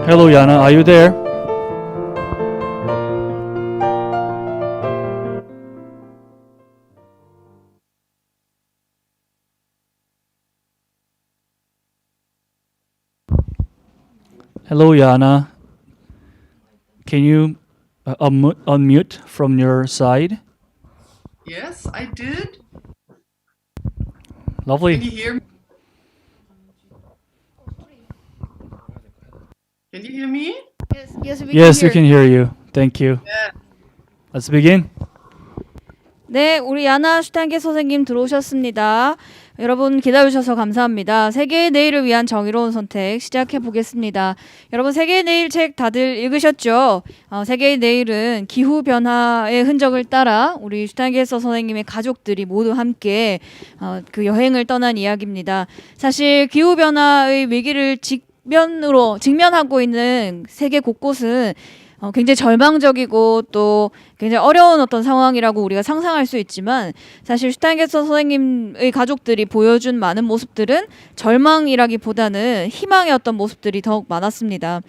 Hello, Yana. Are you there? Hello, Yana. Can you unmute from your side? Yes, I did. Lovely. Can you hear me? Can you hear me? Yes, we can hear you. Thank you. Yeah. Let's begin. 네, 우리 야나 슈타인게써 선생님 들어오셨습니다. 여러분 기다려주셔서 감사합니다. 세계의 내일을 위한 정의로운 선택 시작해 보겠습니다. 여러분 세계의 내일 책 다들 읽으셨죠? 세계의 내일은 기후변화의 흔적을 따라 우리 슈타인게써 선생님의 가족들이 모두 함께 그 여행을 떠난 이야기입니다. 사실 기후변화의 위기를 직면하고 있는 세계 곳곳은 굉장히 절망적이고 또 굉장히 어려운 어떤 상황이라고 우리가 상상할 수 있지만 사실 슈타인게써 선생님의 가족들이 보여준 많은 모습들은 절망이라기보다는 희망의 어떤 모습들이 더욱 많았습니다.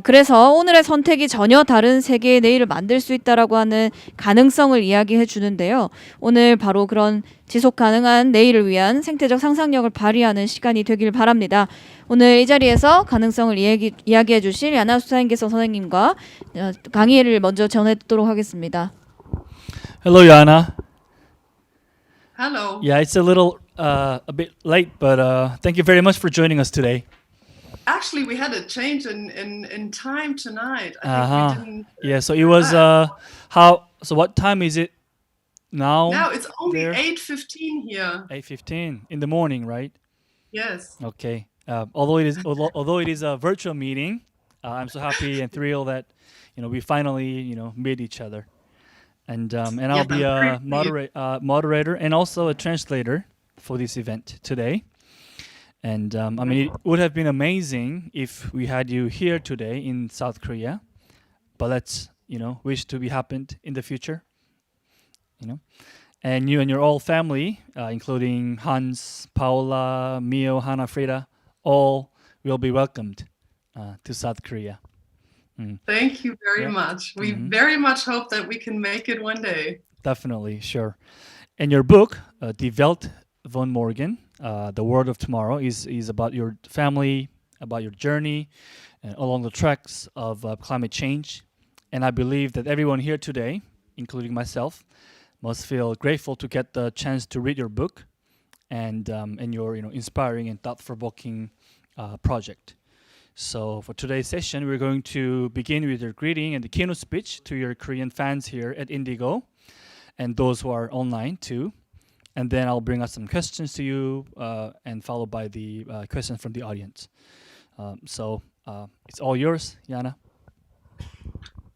그래서 오늘의 선택이 전혀 다른 세계의 내일을 만들 수 있다라고 하는 가능성을 이야기해 주는데요. 오늘 바로 그런 지속 가능한 내일을 위한 생태적 상상력을 발휘하는 시간이 되길 바랍니다. 오늘 이 자리에서 가능성을 이야기해 주실 야나 슈타인게써 선생님과 강의를 먼저 전해 듣도록 하겠습니다. Hello, Yana. Hello. Yeah, it's a bit late, but thank you very much for joining us today. Actually, we had a change in time tonight. I think we didn't. Yeah, so it was So what time is it now? Now it's only there? 8:15 here. 8:15 in the morning, right? Yes. Okay. Although it is a virtual meeting, I'm so happy and thrilled that we finally meet each other, and I'll be a moderator and also a translator for this event today. And I mean, it would have been amazing if we had you here today in South Korea, but let's wish to be happened in the future. And you and your whole family, including Hans, Paula, Mio, Hannah, Frida, all will be welcomed to South Korea. Thank you very much. We very much hope that we can make it one day. Definitely, sure. And your book, Die Welt von Morgen, The World of Tomorrow, is about your family, about your journey along the tracks of climate change. And I believe that everyone here today, including myself, must feel grateful to get the chance to read your book and your inspiring and thought-provoking project. So for today's session, we're going to begin with your greeting and the keynote speech to your Korean fans here at Indigo and those who are online too. And then I'll bring up some questions to you and followed by the questions from the audience. So it's all yours, Yana.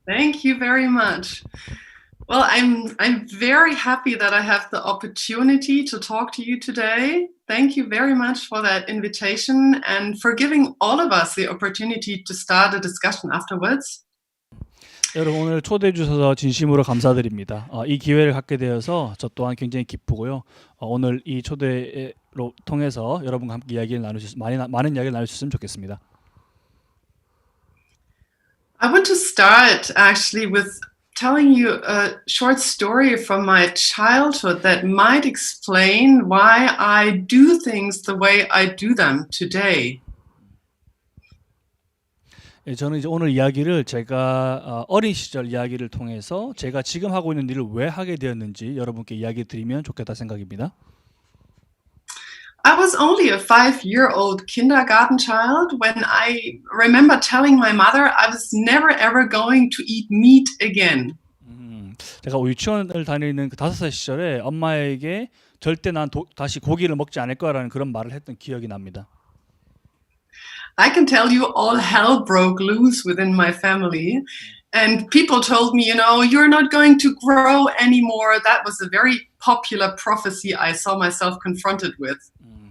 Thank you very much. Well, I'm very happy that I have the opportunity to talk to you today. Thank you very much for that invitation and for giving all of us the opportunity to start a discussion afterwards. 여러분 오늘 초대해 주셔서 진심으로 감사드립니다. 이 기회를 갖게 되어서 저 또한 굉장히 기쁘고요. 오늘 이 초대로 통해서 여러분과 함께 이야기를 많은 이야기를 나눌 수 있으면 좋겠습니다. I want to start actually with telling you a short story from my childhood that might explain why I do things the way I do them today. 저는 이제 오늘 이야기를 제가 어린 시절 이야기를 통해서 제가 지금 하고 있는 일을 왜 하게 되었는지 여러분께 이야기 드리면 좋겠다 생각입니다. I was only a 5-year-old kindergarten child when I remember telling my mother I was never ever going to eat meat again. 제가 유치원을 다니는 그 5살 시절에 엄마에게 절대 난 다시 고기를 먹지 않을 거라는 그런 말을 했던 기억이 납니다. I can tell you all hell broke loose within my family. And people told me, you're not going to grow anymore. That was a very popular prophecy I saw myself confronted with.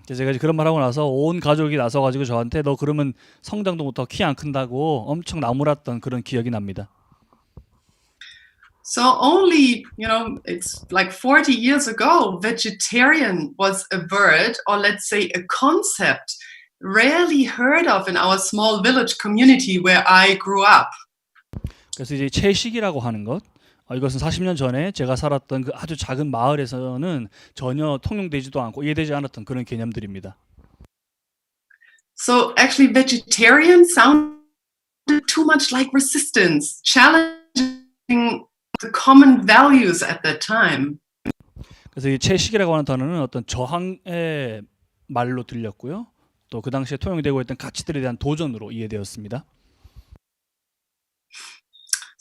그래서 제가 그런 말 하고 나서 온 가족이 나서가지고 저한테 너 그러면 성장도 못하고 키 안 큰다고 엄청 나무랐던 그런 기억이 납니다. So only, it's like 40 years ago, vegetarian was a word, or let's say a concept, rarely heard of in our small village community where I grew up. 그래서 이제 채식이라고 하는 것, 이것은 40년 전에 제가 살았던 그 아주 작은 마을에서는 전혀 통용되지도 않고 이해되지 않았던 그런 개념들입니다. So actually vegetarian sounded too much like resistance, challenging the common values at that time. 그래서 이 채식이라고 하는 단어는 어떤 저항의 말로 들렸고요. 또 그 당시에 통용되고 있던 가치들에 대한 도전으로 이해되었습니다.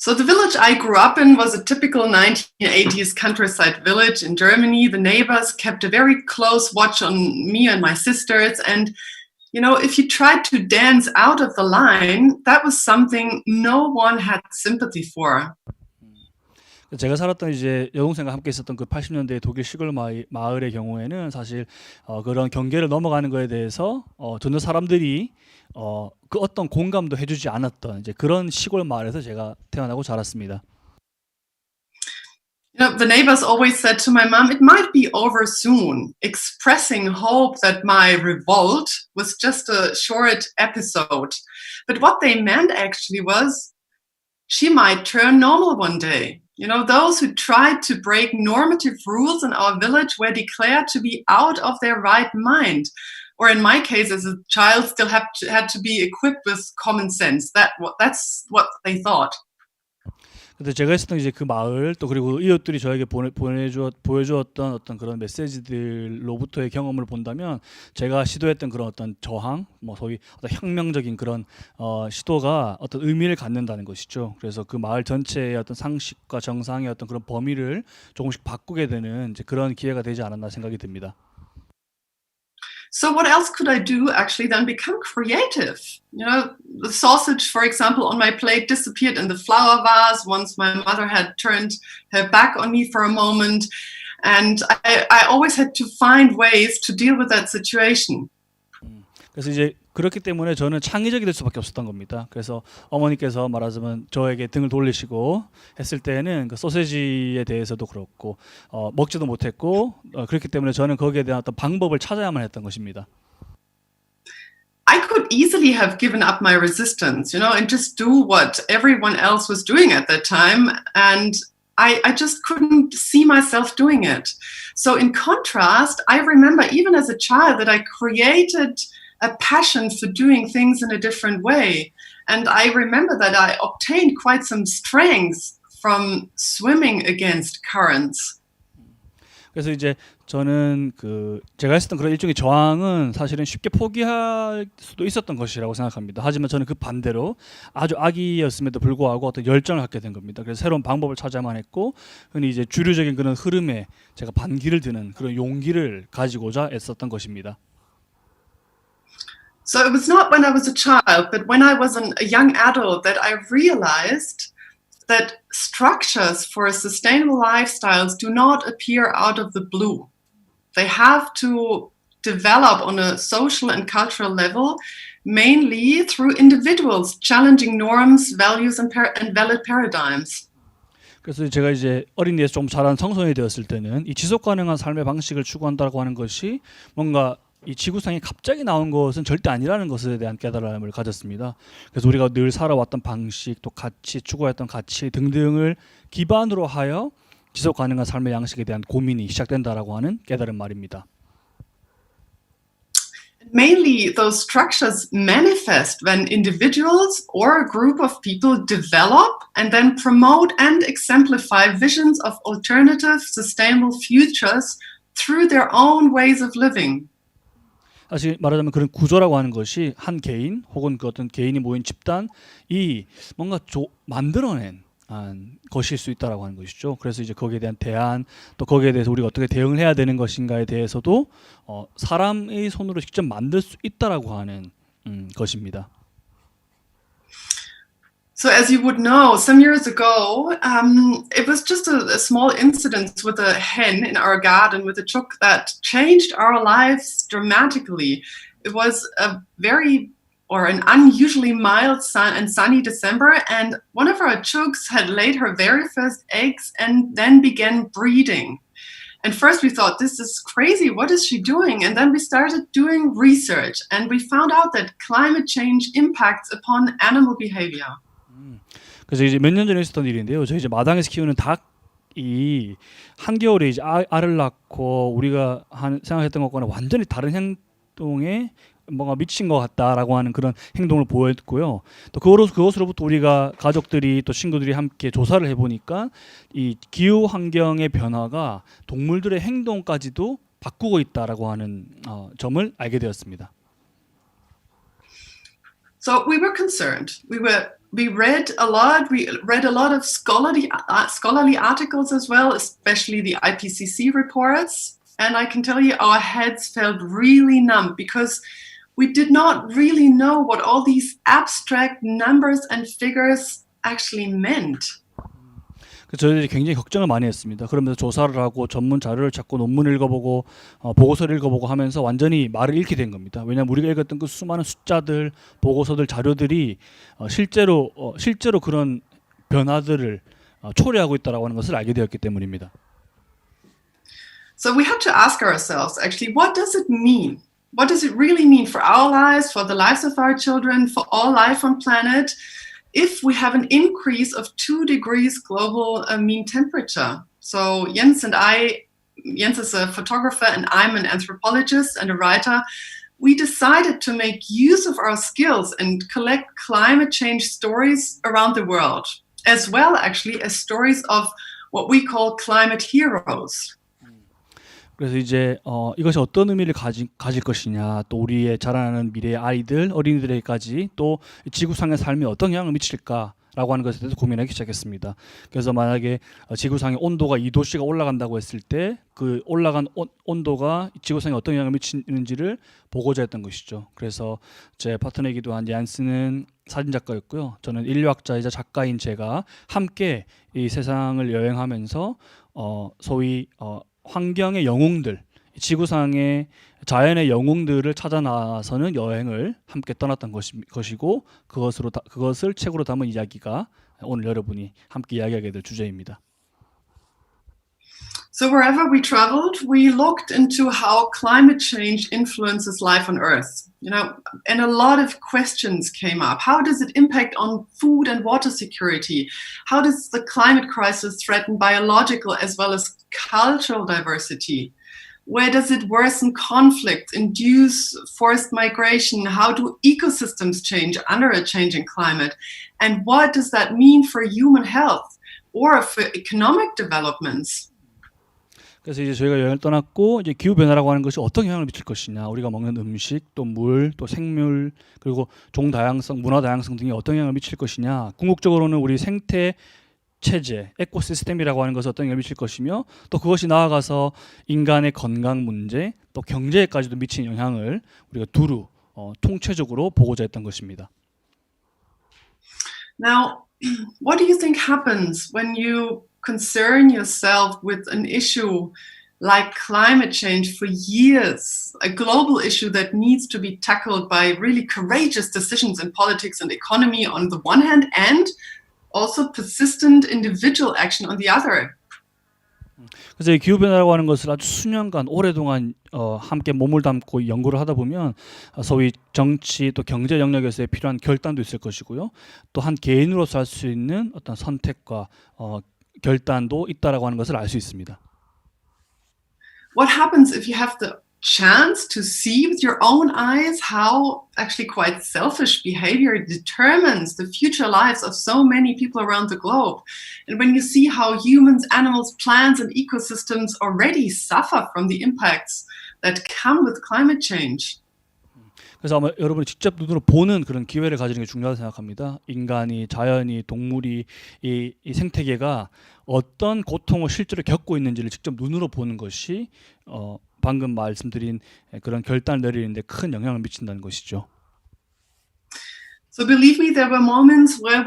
So the village I grew up in was a typical 1980s countryside village in Germany. The neighbors kept a very close watch on me and my sisters. And, if you tried to dance out of the line, that was something no one had sympathy for. 제가 살았던 이제 여동생과 함께 있었던 그 80년대 독일 시골 마을의 경우에는 사실 그런 경계를 넘어가는 거에 대해서 전혀 사람들이 그 어떤 공감도 해주지 않았던 이제 그런 시골 마을에서 제가 태어나고 자랐습니다. The neighbors always said to my mom, it might be over soon, expressing hope that my revolt was just a short episode. But what they meant actually was she might turn normal one day. Those who tried to break normative rules in our village were declared to be out of their right mind. Or in my case, as a child, still had to be equipped with common sense. That's what they thought. 근데 제가 있었던 이제 그 마을 또 그리고 이웃들이 저에게 보여주었던 어떤 그런 메시지들로부터의 경험을 본다면 제가 시도했던 그런 어떤 저항, 소위 어떤 혁명적인 그런 시도가 어떤 의미를 갖는다는 것이죠. 그래서 그 마을 전체의 어떤 상식과 정상의 어떤 그런 범위를 조금씩 바꾸게 되는 이제 그런 기회가 되지 않았나 생각이 듭니다. So what else could I do actually than become creative? The sausage, for example, on my plate disappeared in the flower vase once my mother had turned her back on me for a moment. And I always had to find ways to deal with that situation. 그래서 이제 그렇기 때문에 저는 창의적이 될 수밖에 없었던 겁니다. 그래서 어머니께서 말하자면 저에게 등을 돌리시고 했을 때는 그 소세지에 대해서도 그렇고 먹지도 못했고 그렇기 때문에 저는 거기에 대한 어떤 방법을 찾아야만 했던 것입니다. I could easily have given up my resistance, and just do what everyone else was doing at that time. And I just couldn't see myself doing it. So in contrast, I remember even as a child that I created a passion for doing things in a different way. And I remember that I obtained quite some strength from swimming against currents. 그래서 이제 저는 제가 했었던 그런 일종의 저항은 사실은 쉽게 포기할 수도 있었던 것이라고 생각합니다. 하지만 저는 그 반대로 아주 아기였음에도 불구하고 어떤 열정을 갖게 된 겁니다. 그래서 새로운 방법을 찾아야만 했고, 흔히 이제 주류적인 그런 흐름에 제가 반기를 드는 그런 용기를 가지고자 애썼던 것입니다. So it was not when I was a child, but when I was a young adult that I realized that structures for sustainable lifestyles do not appear out of the blue. They have to develop on a social and cultural level, mainly through individuals challenging norms, values, and valid paradigms. 그래서 제가 이제 어린이에서 좀 자란 청소년이 되었을 때는 이 지속 가능한 삶의 방식을 추구한다고 하는 것이 뭔가 이 지구상에 갑자기 나온 것은 절대 아니라는 것에 대한 깨달음을 가졌습니다. 그래서 우리가 늘 살아왔던 방식, 또 가치, 추구했던 가치 등등을 기반으로 하여 지속 가능한 삶의 양식에 대한 고민이 시작된다라고 하는 깨달은 말입니다. Mainly those structures manifest when individuals or a group of people develop and then promote and exemplify visions of alternative, sustainable futures through their own ways of living. 사실 말하자면 그런 구조라고 하는 것이 한 개인 혹은 그 어떤 개인이 모인 집단이 뭔가 만들어낸 것일 수 있다라고 하는 것이죠. 그래서 이제 거기에 대한 대안, 또 거기에 대해서 우리가 어떻게 대응을 해야 되는 것인가에 대해서도 사람의 손으로 직접 만들 수 있다라고 하는 것입니다. So as you would know, some years ago, it was just a small incident with a hen in our garden with a chook that changed our lives dramatically. It was an unusually mild and sunny December, and one of our chooks had laid her very first eggs and then began breeding. And first we thought, this is crazy, what is she doing? And then we started doing research, and we found out that climate change impacts upon animal behavior. 그래서 이제 몇 년 전에 있었던 일인데요. 저희 이제 마당에서 키우는 닭이 한겨울에 이제 알을 낳고 우리가 생각했던 것과는 완전히 다른 행동에 뭔가 미친 것 같다라고 하는 그런 행동을 보였고요. 또 그것으로부터 우리가 가족들이 또 친구들이 함께 조사를 해보니까 이 기후 환경의 변화가 동물들의 행동까지도 바꾸고 있다라고 하는 점을 알게 되었습니다. So we were concerned. We read a lot. We read a lot of scholarly articles as well, especially the IPCC reports. And I can tell you, our heads felt really numb because we did not really know what all these abstract numbers and figures actually meant. 저희들이 굉장히 걱정을 많이 했습니다. 그러면서 조사를 하고 전문 자료를 찾고 논문을 읽어보고 보고서를 읽어보고 하면서 완전히 말을 잃게 된 겁니다. 왜냐하면 우리가 읽었던 그 수많은 숫자들, 보고서들, 자료들이 실제로 그런 변화들을 초래하고 있다라고 하는 것을 알게 되었기 때문입니다. So we had to ask ourselves, actually, what does it mean? What does it really mean for our lives, for the lives of our children, for all life on planet, if we have an increase of 2 degrees global mean temperature? So Jens is a photographer and I'm an anthropologist and a writer. We decided to make use of our skills and collect climate change stories around the world, as well actually as stories of what we call climate heroes. 그래서 이제 이것이 어떤 의미를 가질 것이냐, 또 우리의 자라나는 미래의 아이들, 어린이들에게까지 또 지구상의 삶에 어떤 영향을 미칠까라고 하는 것에 대해서 고민하기 시작했습니다. 그래서 만약에 지구상의 온도가 2도씨가 올라간다고 했을 때 그 올라간 온도가 지구상에 어떤 영향을 미치는지를 보고자 했던 것이죠. 그래서 제 파트너이기도 한 얀스는 사진작가였고요. 저는 인류학자이자 작가인 제가 함께 이 세상을 여행하면서 소위 환경의 영웅들, 지구상의 자연의 영웅들을 찾아 나서는 여행을 함께 떠났던 것이고 그것을 책으로 담은 이야기가 오늘 여러분이 함께 이야기하게 될 주제입니다. So wherever we traveled, we looked into how climate change influences life on Earth. And a lot of questions came up. How does it impact on food and water security? How does the climate crisis threaten biological as well as cultural diversity? Where does it worsen conflict, induce forced migration? How do ecosystems change under a changing climate? And what does that mean for human health or for economic developments? 그래서 이제 저희가 여행을 떠났고 이제 기후 변화라고 하는 것이 어떤 영향을 미칠 것이냐, 우리가 먹는 음식, 또 물, 또 생물, 그리고 종 다양성, 문화 다양성 등이 어떤 영향을 미칠 것이냐, 궁극적으로는 우리 생태 체제, 에코시스템이라고 하는 것이 어떤 영향을 미칠 것이며, 또 그것이 나아가서 인간의 건강 문제, 또 경제에까지도 미치는 영향을 우리가 두루 통체적으로 보고자 했던 것입니다. Now, what do you think happens when you concern yourself with an issue like climate change for years, a global issue that needs to be tackled by really courageous decisions in politics and economy on the one hand, and also persistent individual action on the other? 그래서 이 기후 변화라고 하는 것을 아주 수년간 오랫동안 함께 몸을 담고 연구를 하다 보면 소위 정치 또 경제 영역에서의 필요한 결단도 있을 것이고요. 또 한 개인으로서 할 수 있는 어떤 선택과 결단도 있다라고 하는 것을 알 수 있습니다. What happens if you have the chance to see with your own eyes how actually quite selfish behavior determines the future lives of so many people around the globe? And when you see how humans, animals, plants, and ecosystems already suffer from the impacts that come with climate change. 그래서 아마 여러분이 직접 눈으로 보는 그런 기회를 가지는 게 중요하다고 생각합니다. 인간이, 자연이, 동물이, 이 생태계가 어떤 고통을 실제로 겪고 있는지를 직접 눈으로 보는 것이 방금 말씀드린 그런 결단을 내리는데 큰 영향을 미친다는 것이죠. So believe me, there were moments where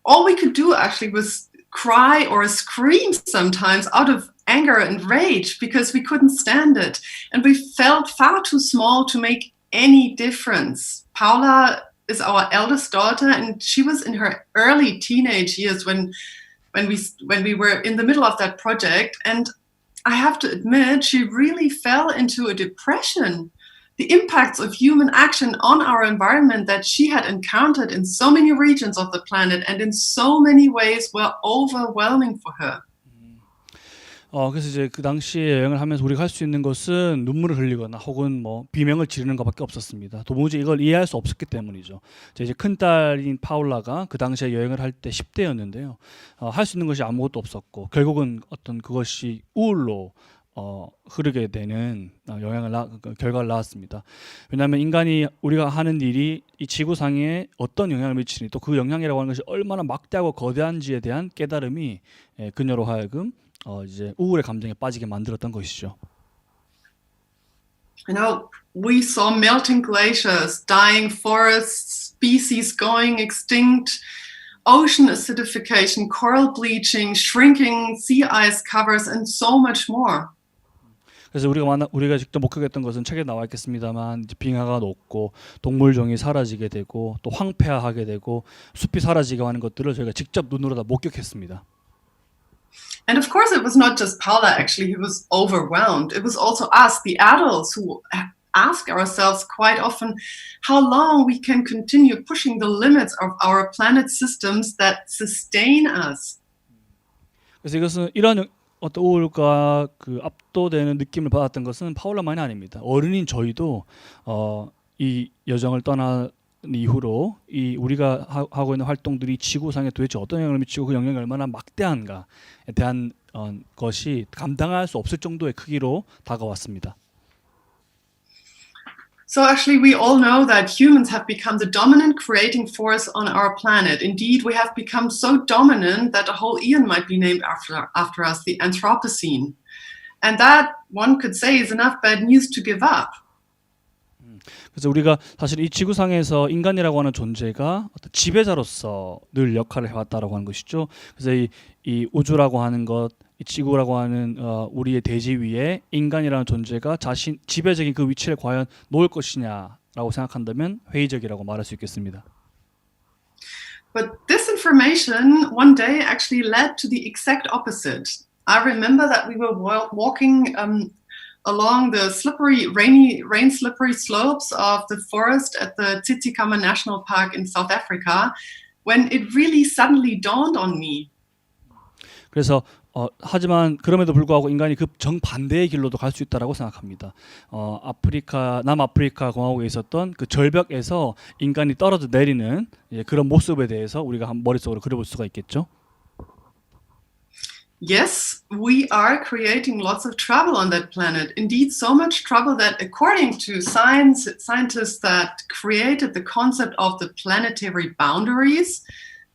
all we could do actually was cry or scream sometimes out of anger and rage because we couldn't stand it. And we felt far too small to make any difference. Paula is our eldest daughter, and she was in her early teenage years when we were in the middle of that project. And I have to admit, she really fell into a depression. The impacts of human action on our environment that she had encountered in so many regions of the planet and in so many ways were overwhelming for her. 그래서 이제 그 당시에 여행을 하면서 우리가 할 수 있는 것은 눈물을 흘리거나 혹은 뭐 비명을 지르는 것밖에 없었습니다. 도무지 이걸 이해할 수 없었기 때문이죠. 이제 큰 딸인 파울라가 그 당시에 여행을 할 때 10대였는데요. 할 수 있는 것이 아무것도 없었고 결국은 어떤 그것이 우울로 흐르게 되는 결과를 낳았습니다. 왜냐하면 인간이 우리가 하는 일이 이 지구상에 어떤 영향을 미치니 또 그 영향이라고 하는 것이 얼마나 막대하고 거대한지에 대한 깨달음이 그녀로 하여금 이제 우울의 감정에 빠지게 만들었던 것이죠. You know, we saw melting glaciers, dying forests, species going extinct, ocean acidification, coral bleaching, shrinking sea ice covers, and so much more. 그래서 우리가 직접 목격했던 것은 책에 나와 있겠습니다만 이제 빙하가 녹고 동물종이 사라지게 되고 또 황폐화하게 되고 숲이 사라지게 하는 것들을 저희가 직접 눈으로 다 목격했습니다. And of course, it was not just Paula, actually, who was overwhelmed. It was also us, the adults, who ask ourselves quite often how long we can continue pushing the limits of our planet systems that sustain us. 그래서 이것은 이런 어떤 우울과 그 압도되는 느낌을 받았던 것은 파울라만이 아닙니다. 어른인 저희도 이 여정을 떠난 이후로 이 우리가 하고 있는 활동들이 지구상에 도대체 어떤 영향을 미치고 그 영향이 얼마나 막대한가에 대한 것이 감당할 수 없을 정도의 크기로 다가왔습니다. So actually, we all know that humans have become the dominant creating force on our planet. Indeed, we have become so dominant that a whole eon might be named after us, the Anthropocene. And that, one could say, is enough bad news to give up. 그래서 우리가 사실 이 지구상에서 인간이라고 하는 존재가 어떤 지배자로서 늘 역할을 해왔다라고 하는 것이죠. 그래서 이 우주라고 하는 것, 이 지구라고 하는 우리의 대지 위에 인간이라는 존재가 자신 지배적인 그 위치를 과연 놓을 것이냐라고 생각한다면 회의적이라고 말할 수 있겠습니다. But this information one day actually led to the exact opposite. I remember that we were walking along the rain slippery slopes of the forest at the Tsitsikamma National Park in South Africa when it really suddenly dawned on me. 그래서 하지만 그럼에도 불구하고 인간이 그 정반대의 길로도 갈 수 있다라고 생각합니다. 남아프리카 공화국에 있었던 그 절벽에서 인간이 떨어져 내리는 그런 모습에 대해서 우리가 머릿속으로 그려볼 수가 있겠죠. Yes, we are creating lots of trouble on that planet. Indeed, so much trouble that according to scientists that created the concept of the planetary boundaries,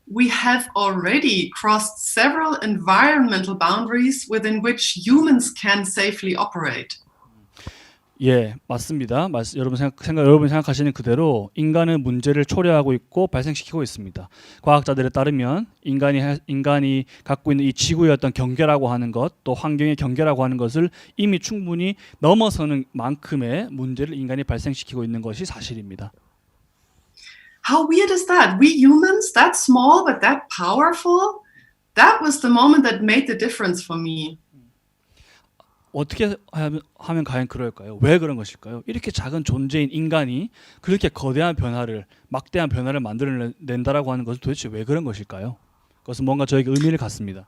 we have already crossed several environmental boundaries within which humans can safely operate. 예, 맞습니다. 여러분이 생각하시는 그대로 인간은 문제를 초래하고 있고 발생시키고 있습니다. 과학자들에 따르면 인간이 갖고 있는 이 지구의 어떤 경계라고 하는 것, 또 환경의 경계라고 하는 것을 이미 충분히 넘어서는 만큼의 문제를 인간이 발생시키고 있는 것이 사실입니다. How weird is that? We humans, that small but that powerful? That was the moment that made the difference for me. 어떻게 하면 과연 그럴까요? 왜 그런 것일까요? 이렇게 작은 존재인 인간이 그렇게 거대한 변화를, 막대한 변화를 만들어낸다라고 하는 것은 도대체 왜 그런 것일까요? 그것은 뭔가 저에게 의미를 갖습니다.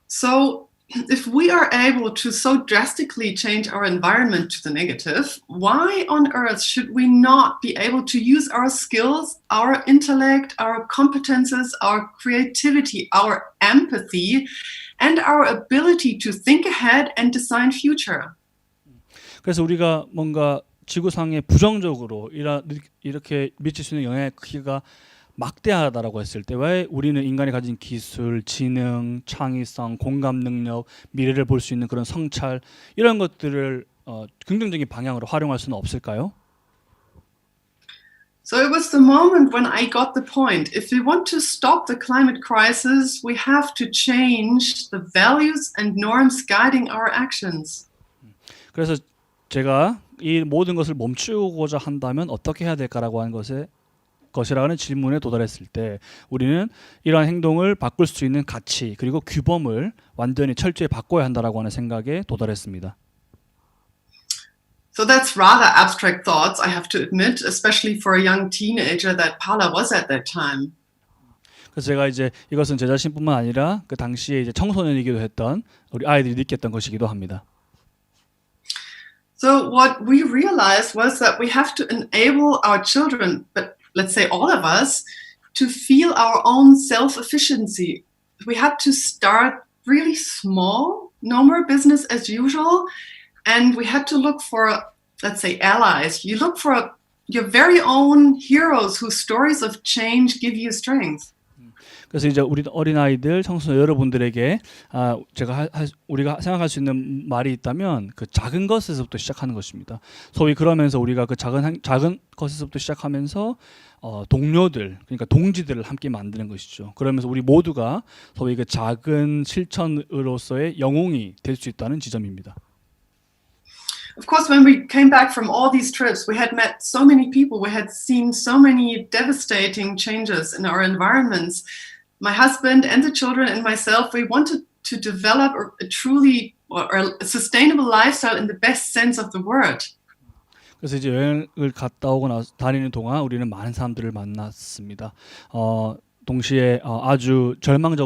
So, if we are able to so drastically change our environment to the negative, why on earth should we not be able to use our skills, our intellect, our competences, our creativity, our empathy, and our ability to think ahead and design future? 그래서 우리가 뭔가 지구상에 부정적으로 이렇게 미칠 수 있는 영향의 크기가 막대하다라고 했을 때 왜 우리는 인간이 가진 기술, 지능, 창의성, 공감 능력, 미래를 볼 수 있는 그런 성찰 이런 것들을 긍정적인 방향으로 활용할 수는 없을까요? So it was the moment when I got the point. If we want to stop the climate crisis, we have to change the values and norms guiding our actions. 그래서 제가 이 모든 것을 멈추고자 한다면 어떻게 해야 될까라고 하는 것이라는 질문에 도달했을 때 우리는 이러한 행동을 바꿀 수 있는 가치 그리고 규범을 완전히 철저히 바꿔야 한다라고 하는 생각에 도달했습니다. So that's rather abstract thoughts, I have to admit, especially for a young teenager that Paula was at that time. 그래서 제가 이제 이것은 제 자신뿐만 아니라 그 당시에 이제 청소년이기도 했던 우리 아이들이 느꼈던 것이기도 합니다. So what we realized was that we have to enable our children, but let's say all of us, to feel our own self-efficiency. We had to start really small, no more business as usual, and we had to look for, let's say, allies. You look for your very own heroes whose stories of change give you strength. 그래서 이제 우리 어린아이들, 청소년 여러분들에게 우리가 생각할 수 있는 말이 있다면 그 작은 것에서부터 시작하는 것입니다. 소위 그러면서 우리가 그 작은 것에서부터 시작하면서 동료들, 그러니까 동지들을 함께 만드는 것이죠. 그러면서 우리 모두가 소위 그 작은 실천으로서의 영웅이 될 수 있다는 지점입니다. Of course, when we came back from all these trips, we had met so many people. We had seen so many devastating changes in our environments. My husband and the children and myself, we wanted to develop a truly or a sustainable lifestyle in the best sense of the word. 그래서 이제 여행을 갔다 오고 나서 다니는 동안 우리는 많은 사람들을 만났습니다. 동시에 아주 절망에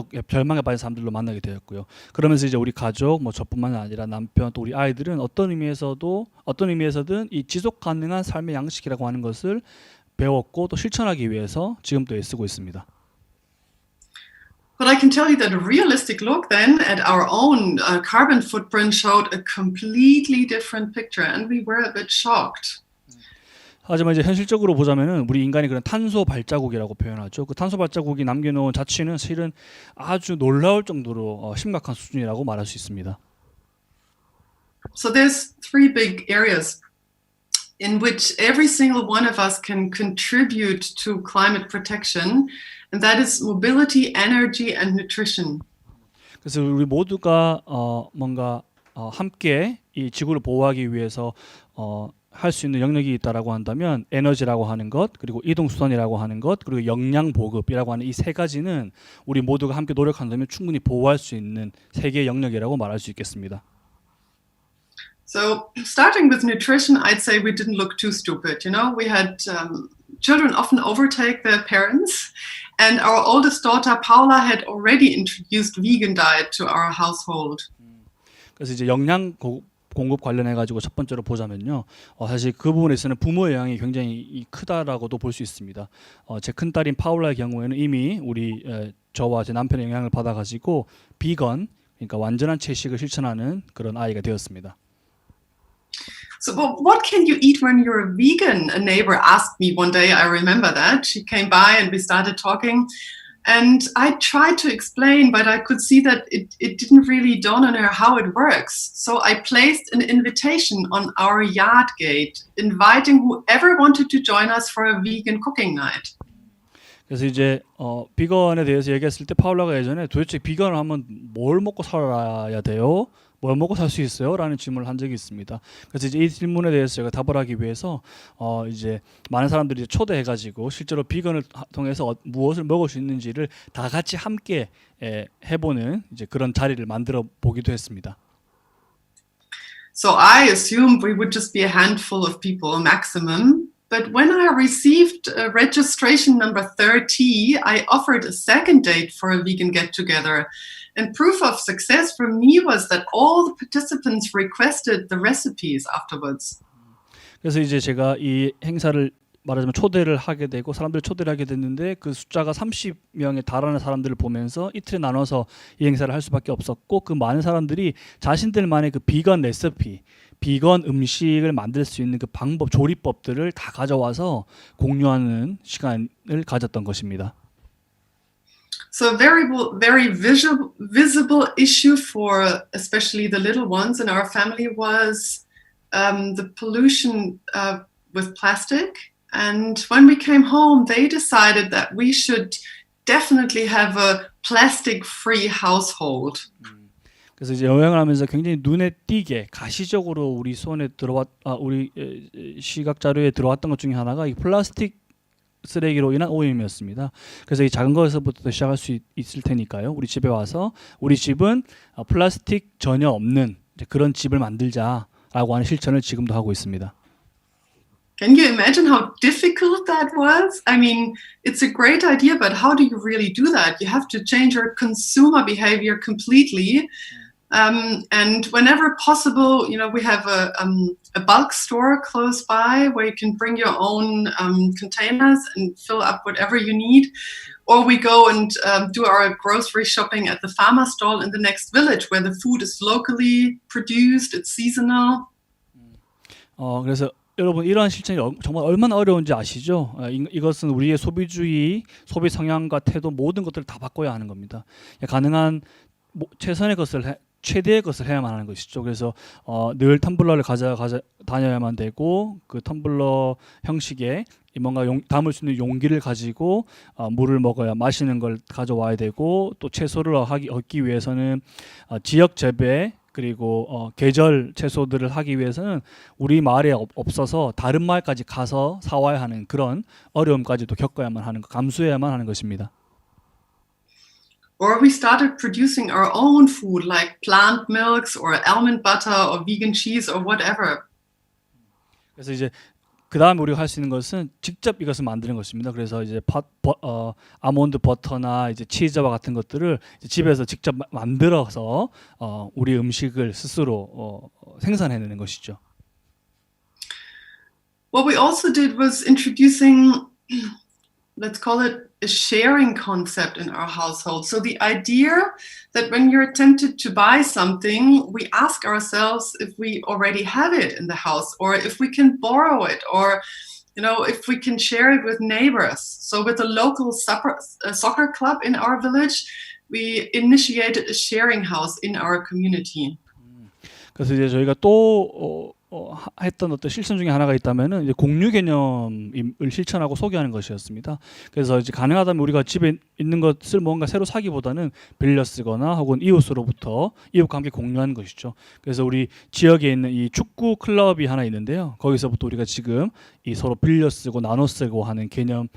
빠진 사람들로 만나게 되었고요. 그러면서 이제 우리 가족, 뭐 저뿐만 아니라 남편 또 우리 아이들은 어떤 의미에서든 이 지속 가능한 삶의 양식이라고 하는 것을 배웠고 또 실천하기 위해서 지금도 애쓰고 있습니다. But I can tell you that a realistic look then at our own carbon footprint showed a completely different picture, and we were a bit shocked. 하지만 이제 현실적으로 보자면은 우리 인간이 그런 탄소 발자국이라고 표현하죠. 그 탄소 발자국이 남겨놓은 자취는 실은 아주 놀라울 정도로 심각한 수준이라고 말할 수 있습니다. So there's three big areas in which every single one of us can contribute to climate protection, and that is mobility, energy, and nutrition. 그래서 우리 모두가 뭔가 함께 이 지구를 보호하기 위해서 할 수 있는 영역이 있다라고 한다면 에너지라고 하는 것, 그리고 이동 수단이라고 하는 것, 그리고 영양 보급이라고 하는 이 세 가지는 우리 모두가 함께 노력한다면 충분히 보호할 수 있는 세 개의 영역이라고 말할 수 있겠습니다. So starting with nutrition, I'd say we didn't look too stupid. You know, we had children often overtake their parents, and our oldest daughter Paula had already introduced vegan diet to our household. 그래서 이제 영양 공급 관련해 가지고 첫 번째로 보자면요, 사실 그 부분에 있어서는 부모의 영향이 굉장히 크다라고도 볼 수 있습니다. 제 큰 딸인 파울라의 경우에는 이미 저와 제 남편의 영향을 받아 가지고 비건, 그러니까 완전한 채식을 실천하는 그런 아이가 되었습니다. So what can you eat when you're a vegan? A neighbor asked me one day, I remember that. She came by and we started talking. And I tried to explain, but I could see that it didn't really dawn on her how it works. So I placed an invitation on our yard gate, inviting whoever wanted to join us for a vegan cooking night. 그래서 이제 비건에 대해서 얘기했을 때 파울라가 예전에 도대체 비건을 하면 뭘 먹고 살아야 돼요? 뭘 먹고 살 수 있어요? 라는 질문을 한 적이 있습니다. 그래서 이제 이 질문에 대해서 제가 답을 하기 위해서 이제 많은 사람들이 초대해가지고 실제로 비건을 통해서 무엇을 먹을 수 있는지를 다 같이 함께 해보는 이제 그런 자리를 만들어 보기도 했습니다. So I assumed we would just be a handful of people, a maximum. But when I received registration number 30, I offered a second date for a vegan get-together. And proof of success for me was that all the participants requested the recipes afterwards. 그래서 이제 제가 이 행사를 말하자면 초대를 하게 되고 사람들을 초대를 하게 됐는데 그 숫자가 30명에 달하는 사람들을 보면서 이틀에 나눠서 이 행사를 할 수밖에 없었고 그 많은 사람들이 자신들만의 그 비건 레시피, 비건 음식을 만들 수 있는 그 방법, 조리법들을 다 가져와서 공유하는 시간을 가졌던 것입니다. So a very visible issue for especially the little ones in our family was the pollution with plastic And when we came home, they decided that we should definitely have a plastic-free household. 그래서 이제 여행을 하면서 굉장히 눈에 띄게 가시적으로 우리 손에 우리 시각 자료에 들어왔던 것 중에 하나가 이 플라스틱 쓰레기로 인한 오염이었습니다. 그래서 이 작은 것에서부터 시작할 수 있을 테니까요. 우리 집에 와서 우리 집은 플라스틱 전혀 없는 그런 집을 만들자라고 하는 실천을 지금도 하고 있습니다. Can you imagine how difficult that was? I mean, it's a great idea, but how do you really do that? You have to change your consumer behavior completely. And whenever possible, you know, we have a bulk store close by where you can bring your own containers and fill up whatever you need. Or we go and do our grocery shopping at the farmer stall in the next village where the food is locally produced, it's seasonal. 그래서 여러분 이러한 실천이 정말 얼마나 어려운지 아시죠? 이것은 우리의 소비주의, 소비 성향과 태도 모든 것들을 다 바꿔야 하는 겁니다. 가능한 최선의 것을 최대의 것을 해야만 하는 것이죠. 그래서 늘 텀블러를 다녀야만 되고 그 텀블러 형식의 뭔가 담을 수 있는 용기를 가지고 물을 먹어야 마시는 걸 가져와야 되고 또 채소를 얻기 위해서는 지역 재배 그리고 계절 채소들을 하기 위해서는 우리 마을에 없어서 다른 마을까지 가서 사와야 하는 그런 어려움까지도 겪어야만 하는 감수해야만 하는 것입니다. Or we started producing our own food like plant milks or almond butter or vegan cheese or whatever. 그래서 이제 그 다음에 우리가 할 수 있는 것은 직접 이것을 만드는 것입니다. 그래서 이제 아몬드 버터나 이제 치즈와 같은 것들을 이제 집에서 직접 만들어서 우리 음식을 스스로 생산해내는 것이죠. What we also did was introducing, let's call it a sharing concept in our household. So the idea that when you're tempted to buy something, we ask ourselves if we already have it in the house or if we can borrow it or, you know, if we can share it with neighbors. So with the local soccer club in our village, we initiated a sharing house in our community. 그래서 이제 저희가 또 했던 어떤 실천 중에 하나가 있다면은 이제 공유 개념을 실천하고 소개하는 것이었습니다. 그래서 이제 가능하다면 우리가 집에 있는 것을 뭔가 새로 사기보다는 빌려 쓰거나 혹은 이웃과 함께 공유하는 것이죠. 그래서 우리 지역에 있는 이 축구 클럽이 하나 있는데요. 거기서부터 우리가 지금 이 서로 빌려 쓰고 나눠 쓰고 하는 개념을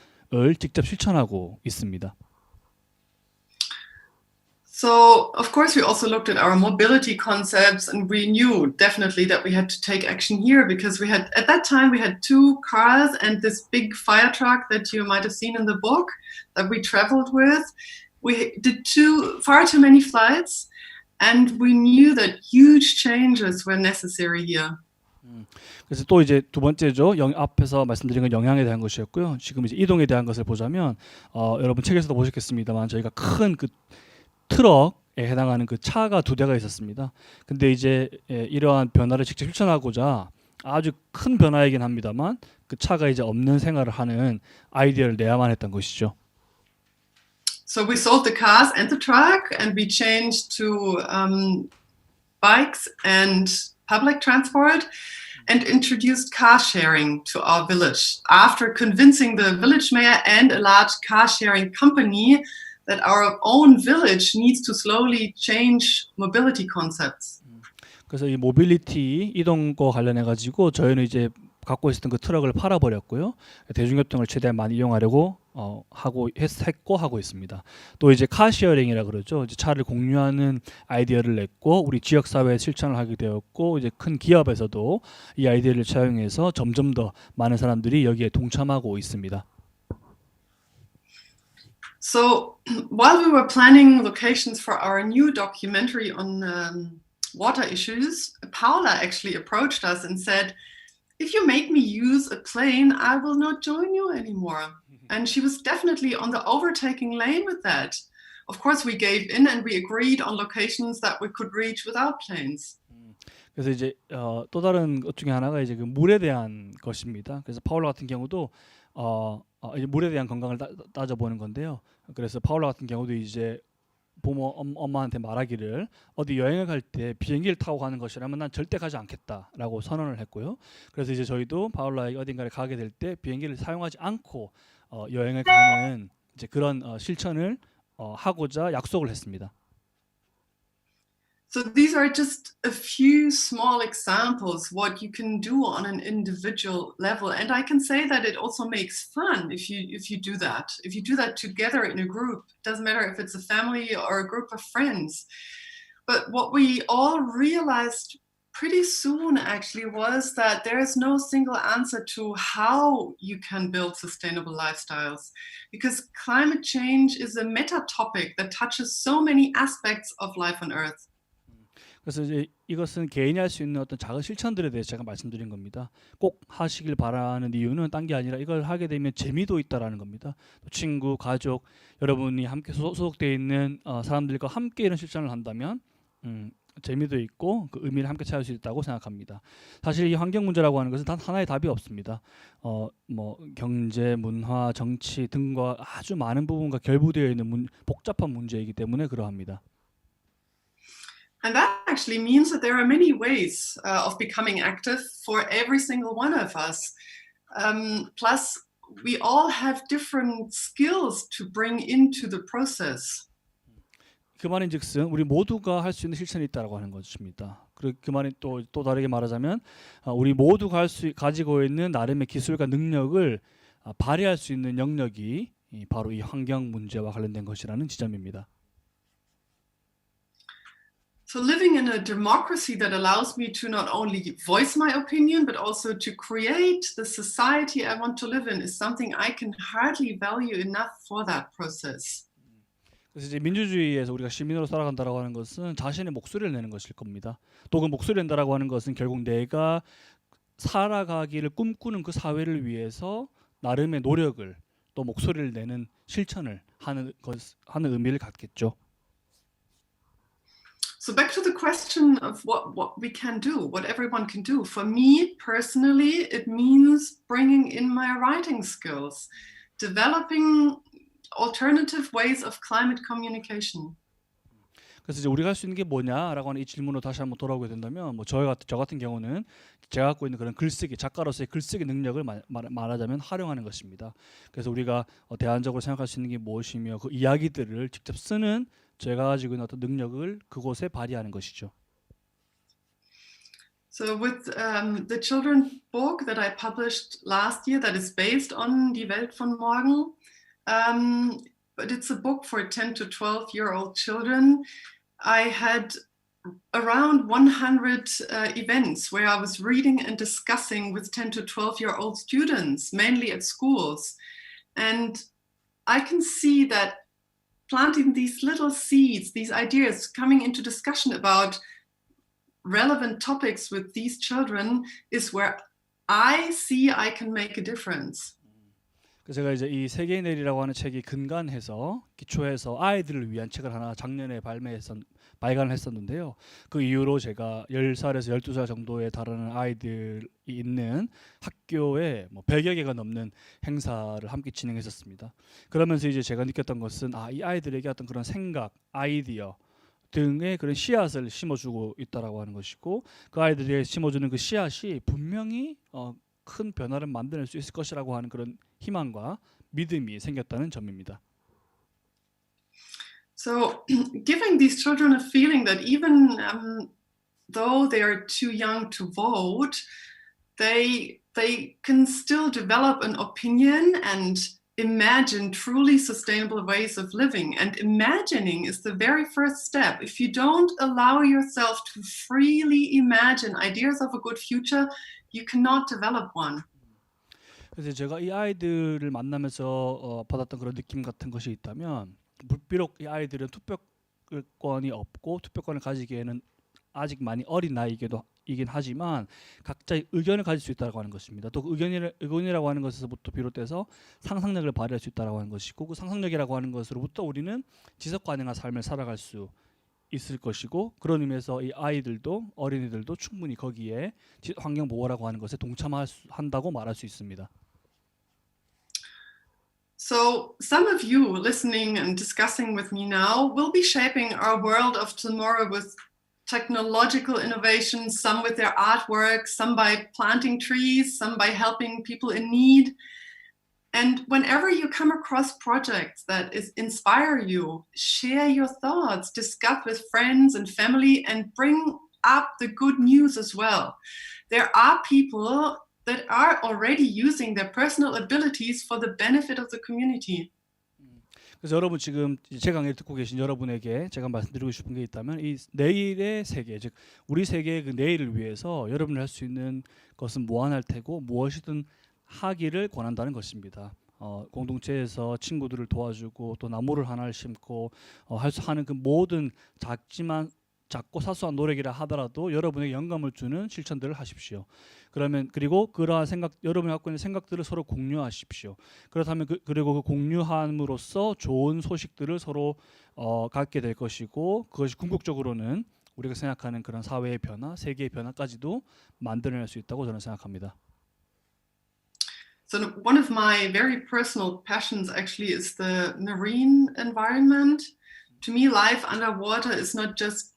직접 실천하고 있습니다. So, of course, we also looked at our mobility concepts and we knew definitely that we had to take action here because at that time, we had 2 cars and this big fire truck that you might have seen in the book that we traveled with. We did far too many flights and we knew that huge changes were necessary here. 그래서 또 이제 두 번째죠. 앞에서 말씀드린 건 영양에 대한 것이었고요. 지금 이제 이동에 대한 것을 보자면 여러분 책에서도 보셨겠습니다만 저희가 큰 그 트럭에 해당하는 그 차가 2대가 있었습니다. 근데 이제 이러한 변화를 직접 실천하고자 아주 큰 변화이긴 합니다만 그 차가 이제 없는 생활을 하는 아이디어를 내야만 했던 것이죠. So we sold the cars and the truck and we changed to bikes and public transport and introduced car sharing to our village after convincing the village mayor and a large car sharing company that our own village needs to slowly change mobility concepts. 그래서 이 모빌리티 이동과 관련해 가지고 저희는 이제 갖고 있었던 그 트럭을 팔아버렸고요. 대중교통을 최대한 많이 이용하려고 하고 있습니다. 또 이제 카시어링이라 그러죠. 이제 차를 공유하는 아이디어를 냈고 우리 지역 사회에 실천을 하게 되었고 이제 큰 기업에서도 이 아이디어를 차용해서 점점 더 많은 사람들이 여기에 동참하고 있습니다. So while we were planning locations for our new documentary on water issues, Paula actually approached us and said, if you make me use a plane, I will not join you anymore. And she was definitely on the overtaking lane with that. Of course, we gave in and we agreed on locations that we could reach without planes. 그래서 이제 또 다른 것 중에 하나가 이제 그 물에 대한 것입니다. 그래서 파울라 같은 경우도 이제 물에 대한 건강을 따져보는 건데요. 그래서 파울라 같은 경우도 이제 부모 엄마한테 말하기를 어디 여행을 갈 때 비행기를 타고 가는 것이라면 난 절대 가지 않겠다라고 선언을 했고요. 그래서 이제 저희도 파울라에게 어딘가를 가게 될 때 비행기를 사용하지 않고 여행을 가는 이제 그런 실천을 하고자 약속을 했습니다. So these are just a few small examples what you can do on an individual level, and I can say that it also makes fun if you do that. If you do that together in a group, it doesn't matter if it's a family or a group of friends. But what we all realized pretty soon actually was that there is no single answer to how you can build sustainable lifestyles, because climate change is a meta topic that touches so many aspects of life on Earth. 그래서 이제 이것은 개인이 할 수 있는 어떤 작은 실천들에 대해서 제가 말씀드린 겁니다. 꼭 하시길 바라는 이유는 딴 게 아니라 이걸 하게 되면 재미도 있다라는 겁니다. 또 친구, 가족, 여러분이 함께 소속되어 있는 사람들과 함께 이런 실천을 한다면 재미도 있고 그 의미를 함께 찾을 수 있다고 생각합니다. 사실 이 환경 문제라고 하는 것은 단 하나의 답이 없습니다. 뭐 경제, 문화, 정치 등과 아주 많은 부분과 결부되어 있는 복잡한 문제이기 때문에 그러합니다. And that actually means that there are many ways of becoming active for every single one of us. Plus, we all have different skills to bring into the process. 그 말인즉슨 우리 모두가 할 수 있는 실천이 있다라고 하는 것입니다. 그 말이 또 다르게 말하자면 우리 모두가 가지고 있는 나름의 기술과 능력을 발휘할 수 있는 영역이 바로 이 환경 문제와 관련된 것이라는 지점입니다. So living in a democracy that allows me to not only voice my opinion, but also to create the society I want to live in is something I can hardly value enough for that process. 그래서 이제 민주주의에서 우리가 시민으로 살아간다라고 하는 것은 자신의 목소리를 내는 것일 겁니다. 또 그 목소리를 낸다라고 하는 것은 결국 내가 살아가기를 꿈꾸는 그 사회를 위해서 나름의 노력을 또 목소리를 내는 실천을 하는 의미를 갖겠죠. So back to the question of what we can do, what everyone can do. For me personally, it means bringing in my writing skills, developing alternative ways of climate communication. 그래서 이제 우리가 할 수 있는 게 뭐냐라고 하는 이 질문으로 다시 한번 돌아오게 된다면 저 같은 경우는 제가 갖고 있는 그런 글쓰기, 작가로서의 글쓰기 능력을 말하자면 활용하는 것입니다. 그래서 우리가 대안적으로 생각할 수 있는 게 무엇이며 그 이야기들을 직접 쓰는 제가 가지고 있는 어떤 능력을 그곳에 발휘하는 것이죠. So with the children's book that I published last year that is based on Die Welt von morgen, but it's a book for 10 to 12-year-old children. I had around 100 events where I was reading and discussing with 10 to 12-year-old students, mainly at schools. And I can see that planting these little seeds, these ideas, coming into discussion about relevant topics with these children is where I see I can make a difference. 제가 이제 이 세계의 내일이라고 하는 책이 근간해서 기초해서 아이들을 위한 책을 하나 작년에 발간을 했었는데요. 그 이후로 제가 10살에서 12살 정도에 달하는 아이들이 있는 학교에 100여 개가 넘는 행사를 함께 진행했었습니다. 그러면서 이제 제가 느꼈던 것은 이 아이들에게 어떤 그런 생각, 아이디어 등의 그런 씨앗을 심어주고 있다라고 하는 것이고 그 아이들에게 심어주는 그 씨앗이 분명히 큰 변화를 만들어낼 수 있을 것이라고 하는 그런 희망과 믿음이 생겼다는 점입니다. So giving these children a feeling that even though they are too young to vote, they can still develop an opinion and imagine truly sustainable ways of living. And imagining is the very first step. If you don't allow yourself to freely imagine ideas of a good future, you cannot develop one. 그래서 제가 이 아이들을 만나면서 받았던 그런 느낌 같은 것이 있다면 비록 이 아이들은 투표권이 없고 투표권을 가지기에는 아직 많이 어린 나이이긴 하지만 각자의 의견을 가질 수 있다고 하는 것입니다. 또 그 의견이라고 하는 것에서부터 비롯돼서 상상력을 발휘할 수 있다고 하는 것이고 그 상상력이라고 하는 것으로부터 우리는 지속 가능한 삶을 살아갈 수 있을 것이고 그런 의미에서 이 아이들도 어린이들도 충분히 거기에 환경 보호라고 하는 것에 동참한다고 말할 수 있습니다. So some of you listening and discussing with me now will be shaping our world of tomorrow with technological innovations, some with their artwork, some by planting trees, some by helping people in need. And whenever you come across projects that inspire you, share your thoughts, discuss with friends and family, and bring up the good news as well. There are people that are already using their personal abilities for the benefit of the community. 그래서 여러분 지금 제 강의를 듣고 계신 여러분에게 제가 말씀드리고 싶은 게 있다면 이 내일의 세계, 즉 우리 세계의 그 내일을 위해서 여러분이 할 수 있는 것은 무한할 테고 무엇이든 하기를 권한다는 것입니다. 공동체에서 친구들을 도와주고 또 나무를 하나를 심고 하는 그 모든 작고 사소한 노력이라 하더라도 여러분에게 영감을 주는 실천들을 하십시오. 그리고 그러한 여러분이 갖고 있는 생각들을 서로 공유하십시오. 그렇다면 그리고 그 공유함으로써 좋은 소식들을 서로 갖게 될 것이고 그것이 궁극적으로는 우리가 생각하는 그런 사회의 변화, 세계의 변화까지도 만들어낼 수 있다고 저는 생각합니다. So one of my very personal passions actually is the marine environment. To me, life underwater is not just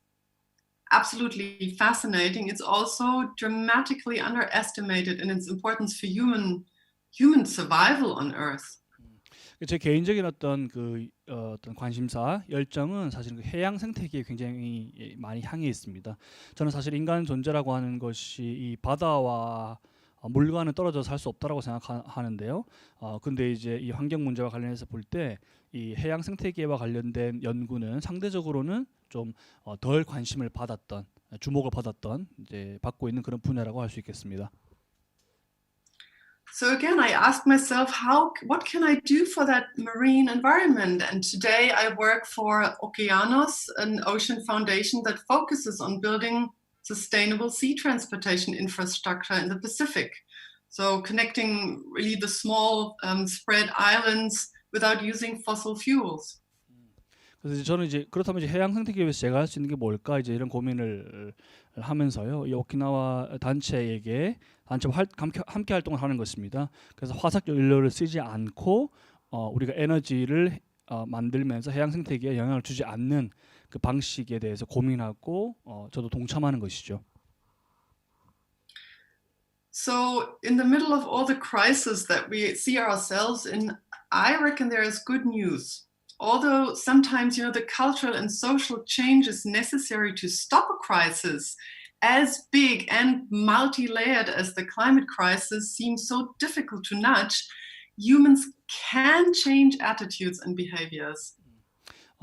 absolutely fascinating, it's also dramatically underestimated in its importance for human survival on Earth. 제 개인적인 어떤 관심사, 열정은 사실 그 해양 생태계에 굉장히 많이 향해 있습니다. 저는 사실 인간 존재라고 하는 것이 이 바다와 물과는 떨어져서 살 수 없다라고 생각하는데요. 근데 이제 이 환경 문제와 관련해서 볼 때 이 해양 생태계와 관련된 연구는 상대적으로는 좀 덜 관심을 받았던, 주목을 받았던 이제 받고 있는 그런 분야라고 할 수 있겠습니다. So again, I asked myself, what can I do for that marine environment? And today I work for Okeanos, an ocean foundation that focuses on building sustainable sea transportation infrastructure in the Pacific. So connecting really the small spread islands without using fossil fuels. 그래서 저는 그렇다면 해양 생태계 위해서 제가 할 수 있는 게 뭘까 이런 고민을 하면서요. 이 오키나와 단체와 함께 활동을 하는 것입니다. 그래서 화석 연료를 쓰지 않고 우리가 에너지를 만들면서 해양 생태계에 영향을 주지 않는 그 방식에 대해서 고민하고 저도 동참하는 것이죠. So in the middle of all the crises that we see ourselves in, I reckon there is good news. Although sometimes, the cultural and social changes necessary to stop a crisis as big and multi-layered as the climate crisis seem so difficult to nudge, humans can change attitudes and behaviors.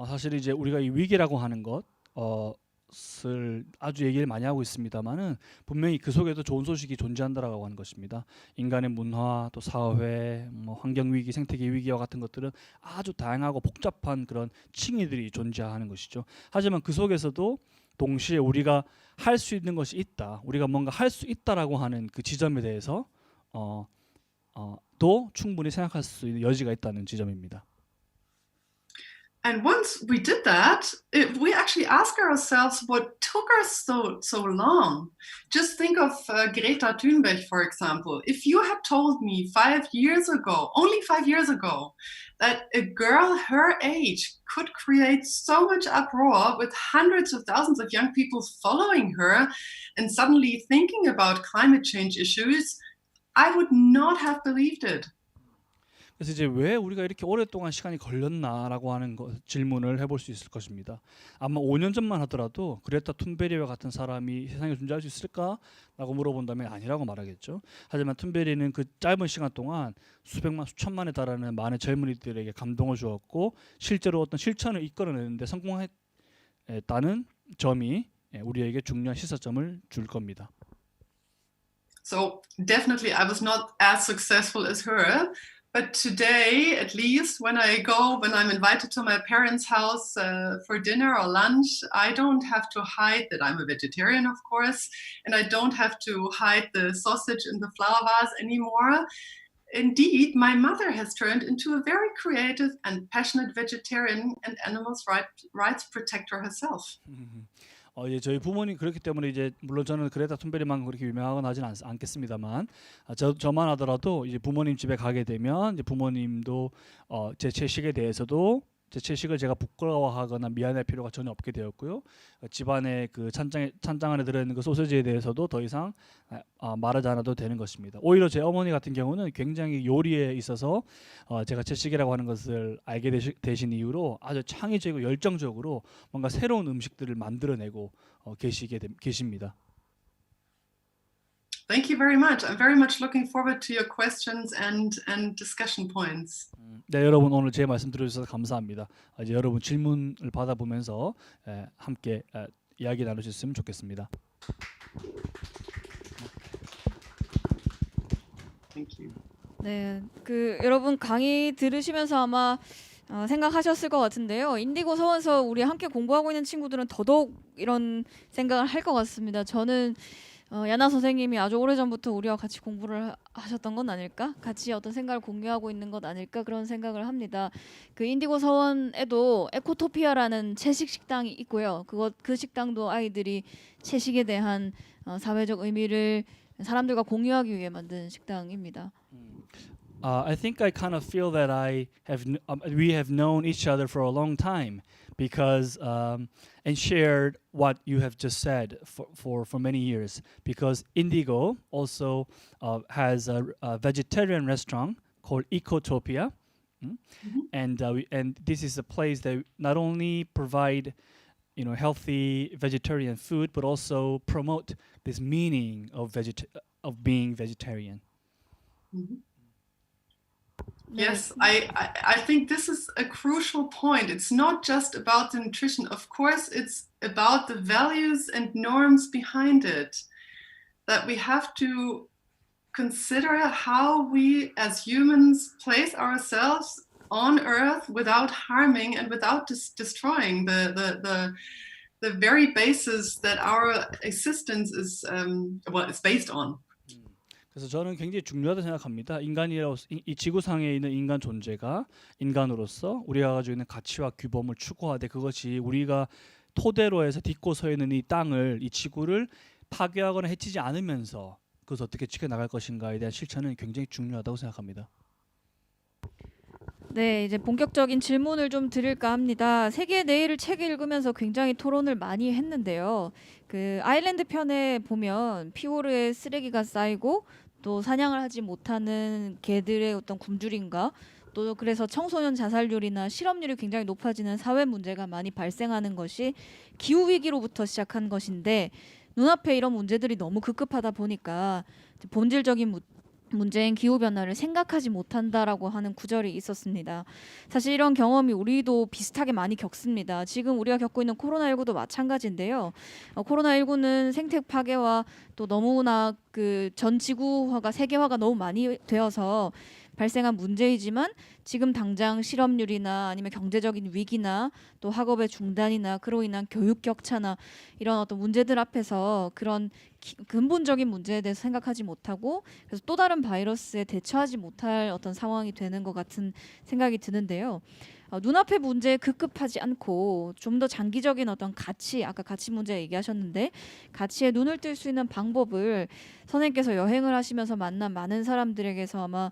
사실 이제 우리가 이 위기라고 하는 것을 아주 얘기를 많이 하고 있습니다만은 분명히 그 속에도 좋은 소식이 존재한다라고 하는 것입니다. 인간의 문화, 또 사회, 환경 위기, 생태계 위기와 같은 것들은 아주 다양하고 복잡한 그런 층위들이 존재하는 것이죠. 하지만 그 속에서도 동시에 우리가 할 수 있는 것이 있다, 우리가 뭔가 할 수 있다라고 하는 그 지점에 대해서 또 충분히 생각할 수 있는 여지가 있다는 지점입니다. And once we did that, we actually ask ourselves what took us so long. Just think of Greta Thunberg, for example. If you had told me 5 years ago, only 5 years ago, that a girl her age could create so much uproar with hundreds of thousands of young people following her and suddenly thinking about climate change issues, I would not have believed it. 그래서 이제 왜 우리가 이렇게 오랫동안 시간이 걸렸나라고 하는 질문을 해볼 수 있을 것입니다. 아마 5년 전만 하더라도 그레타 툰베리와 같은 사람이 세상에 존재할 수 있을까라고 물어본다면 아니라고 말하겠죠. 하지만 툰베리는 그 짧은 시간 동안 수백만, 수천만에 달하는 많은 젊은이들에게 감동을 주었고 실제로 어떤 실천을 이끌어내는데 성공했다는 점이 우리에게 중요한 시사점을 줄 겁니다. So definitely I was not as successful as her. But today, at least, when I'm invited to my parents' house for dinner or lunch, I don't have to hide that I'm a vegetarian, of course, and I don't have to hide the sausage in the flower vase anymore. Indeed, my mother has turned into a very creative and passionate vegetarian and animals' rights protector herself. 이제 저희 부모님 그렇기 때문에 이제 물론 저는 그레타 툰베리만 그렇게 유명하거나 하진 않겠습니다만 저만 하더라도 이제 부모님 집에 가게 되면 이제 부모님도 제 채식에 대해서도 제 채식을 제가 부끄러워하거나 미안할 필요가 전혀 없게 되었고요. 집안에 그 찬장 안에 들어있는 그 소시지에 대해서도 더 이상 말하지 않아도 되는 것입니다. 오히려 제 어머니 같은 경우는 굉장히 요리에 있어서 제가 채식이라고 하는 것을 알게 되신 이후로 아주 창의적이고 열정적으로 뭔가 새로운 음식들을 만들어내고 계십니다. Thank you very much. I'm very much looking forward to your questions and discussion points. 네, 여러분 오늘 제 말씀 들어주셔서 감사합니다. 이제 여러분 질문을 받아보면서 함께 이야기 나누셨으면 좋겠습니다. Thank you. 네, 여러분 강의 들으시면서 아마 생각하셨을 것 같은데요. 인디고 서원서 우리 함께 공부하고 있는 친구들은 더더욱 이런 생각을 할 것 같습니다. 저는 야나 선생님이 아주 오래전부터 우리와 같이 공부를 하셨던 건 아닐까? 같이 어떤 생각을 공유하고 있는 것 아닐까? 그런 생각을 합니다. 그 인디고 서원에도 에코토피아라는 채식 식당이 있고요. 그 식당도 아이들이 채식에 대한 사회적 의미를 사람들과 공유하기 위해 만든 식당입니다. I think I kind of feel that we have known each other for a long time because and shared what you have just said for many years because Indigo also has a vegetarian restaurant called Ecotopia, and this is a place that not only provide healthy vegetarian food but also promote this meaning of being vegetarian. Mm-hmm. Yes, I think this is a crucial point. It's not just about the nutrition. Of course, it's about the values and norms behind it. That we have to consider how we as humans place ourselves on Earth without harming and without destroying the very basis that our existence is is based on. 그래서 저는 굉장히 중요하다고 생각합니다. 이 지구상에 있는 인간 존재가 인간으로서 우리가 가지고 있는 가치와 규범을 추구하되 그것이 우리가 토대로 해서 딛고 서 있는 이 땅을, 이 지구를 파괴하거나 해치지 않으면서 그것을 어떻게 지켜나갈 것인가에 대한 실천은 굉장히 중요하다고 생각합니다. 네, 이제 본격적인 질문을 좀 드릴까 합니다. 세계의 내일을 책 읽으면서 굉장히 토론을 많이 했는데요. 그 아일랜드 편에 보면 피오르에 쓰레기가 쌓이고 또 사냥을 하지 못하는 개들의 어떤 굶주림과 또 그래서 청소년 자살률이나 실업률이 굉장히 높아지는 사회 문제가 많이 발생하는 것이 기후 위기로부터 시작한 것인데 눈앞에 이런 문제들이 너무 급급하다 보니까 본질적인 문제인 기후변화를 생각하지 못한다라고 하는 구절이 있었습니다. 사실 이런 경험이 우리도 비슷하게 많이 겪습니다. 지금 우리가 겪고 있는 코로나19도 마찬가지인데요. 코로나19는 생태 파괴와 또 너무나 그 전 지구화가 세계화가 너무 많이 되어서 발생한 문제이지만 지금 당장 실업률이나 아니면 경제적인 위기나 또 학업의 중단이나 그로 인한 교육 격차나 이런 어떤 문제들 앞에서 그런 근본적인 문제에 대해서 생각하지 못하고 그래서 또 다른 바이러스에 대처하지 못할 어떤 상황이 되는 것 같은 생각이 드는데요. 눈앞의 문제에 급급하지 않고 좀 더 장기적인 어떤 가치, 아까 가치 문제 얘기하셨는데 가치에 눈을 뜰 수 있는 방법을 선생님께서 여행을 하시면서 만난 많은 사람들에게서 아마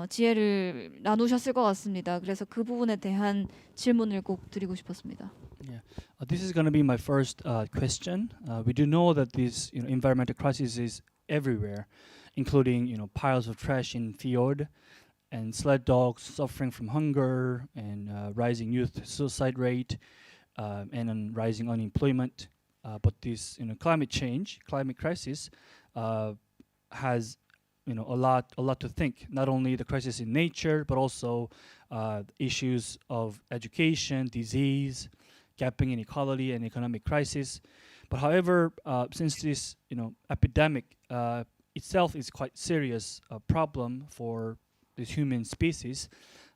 지혜를 나누셨을 것 같습니다. 그래서 그 부분에 대한 질문을 꼭 드리고 싶었습니다. Yeah, this is going to be my first question. We do know that this environmental crisis is everywhere, including piles of trash in fjord. And sled dogs suffering from hunger and rising youth suicide rate and rising unemployment. But this climate crisis has a lot to think. Not only the crisis in nature, but also issues of education, disease, gapping inequality, and economic crisis. But however, since this epidemic itself is quite serious problem for this human species,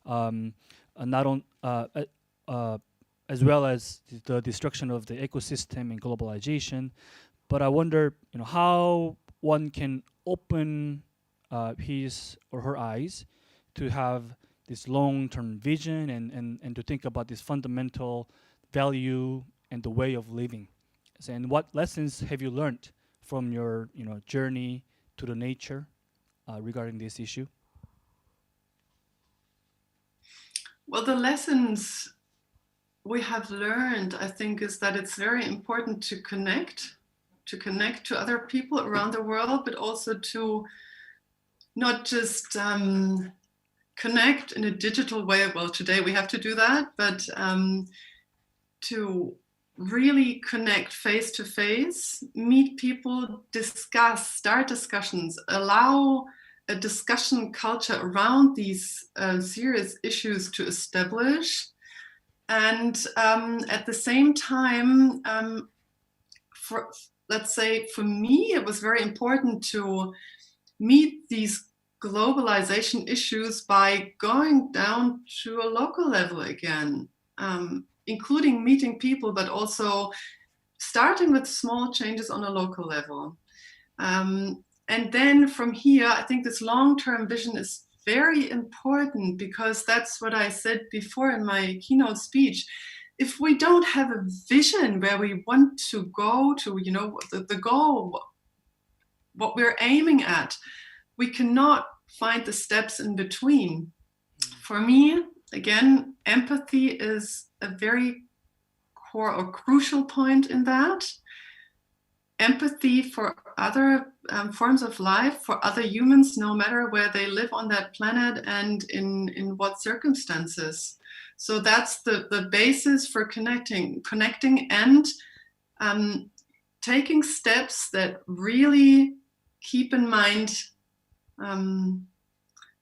not on as well as the destruction of the ecosystem and globalization. But I wonder, how one can open his or her eyes to have this long-term vision and to think about this fundamental value and the way of living. And what lessons have you learned from your journey to the nature regarding this issue? Well, the lessons we have learned, I think, is that it's very important to connect to other people around the world, but also to not just connect in a digital way. Well, today we have to do that, but to really connect face to face, meet people, start discussions, allow a discussion culture around these serious issues to establish. And at the same time, let's say for me, it was very important to meet these globalization issues by going down to a local level again, including meeting people, but also starting with small changes on a local level. And then from here, I think this long-term vision is very important, because that's what I said before in my keynote speech. If we don't have a vision where we want to go to, the goal, what we're aiming at, we cannot find the steps in between. For me, again, empathy is a very core or crucial point in that. Empathy for other forms of life, for other humans, no matter where they live on that planet and in what circumstances. So that's the basis for connecting and taking steps that really keep in mind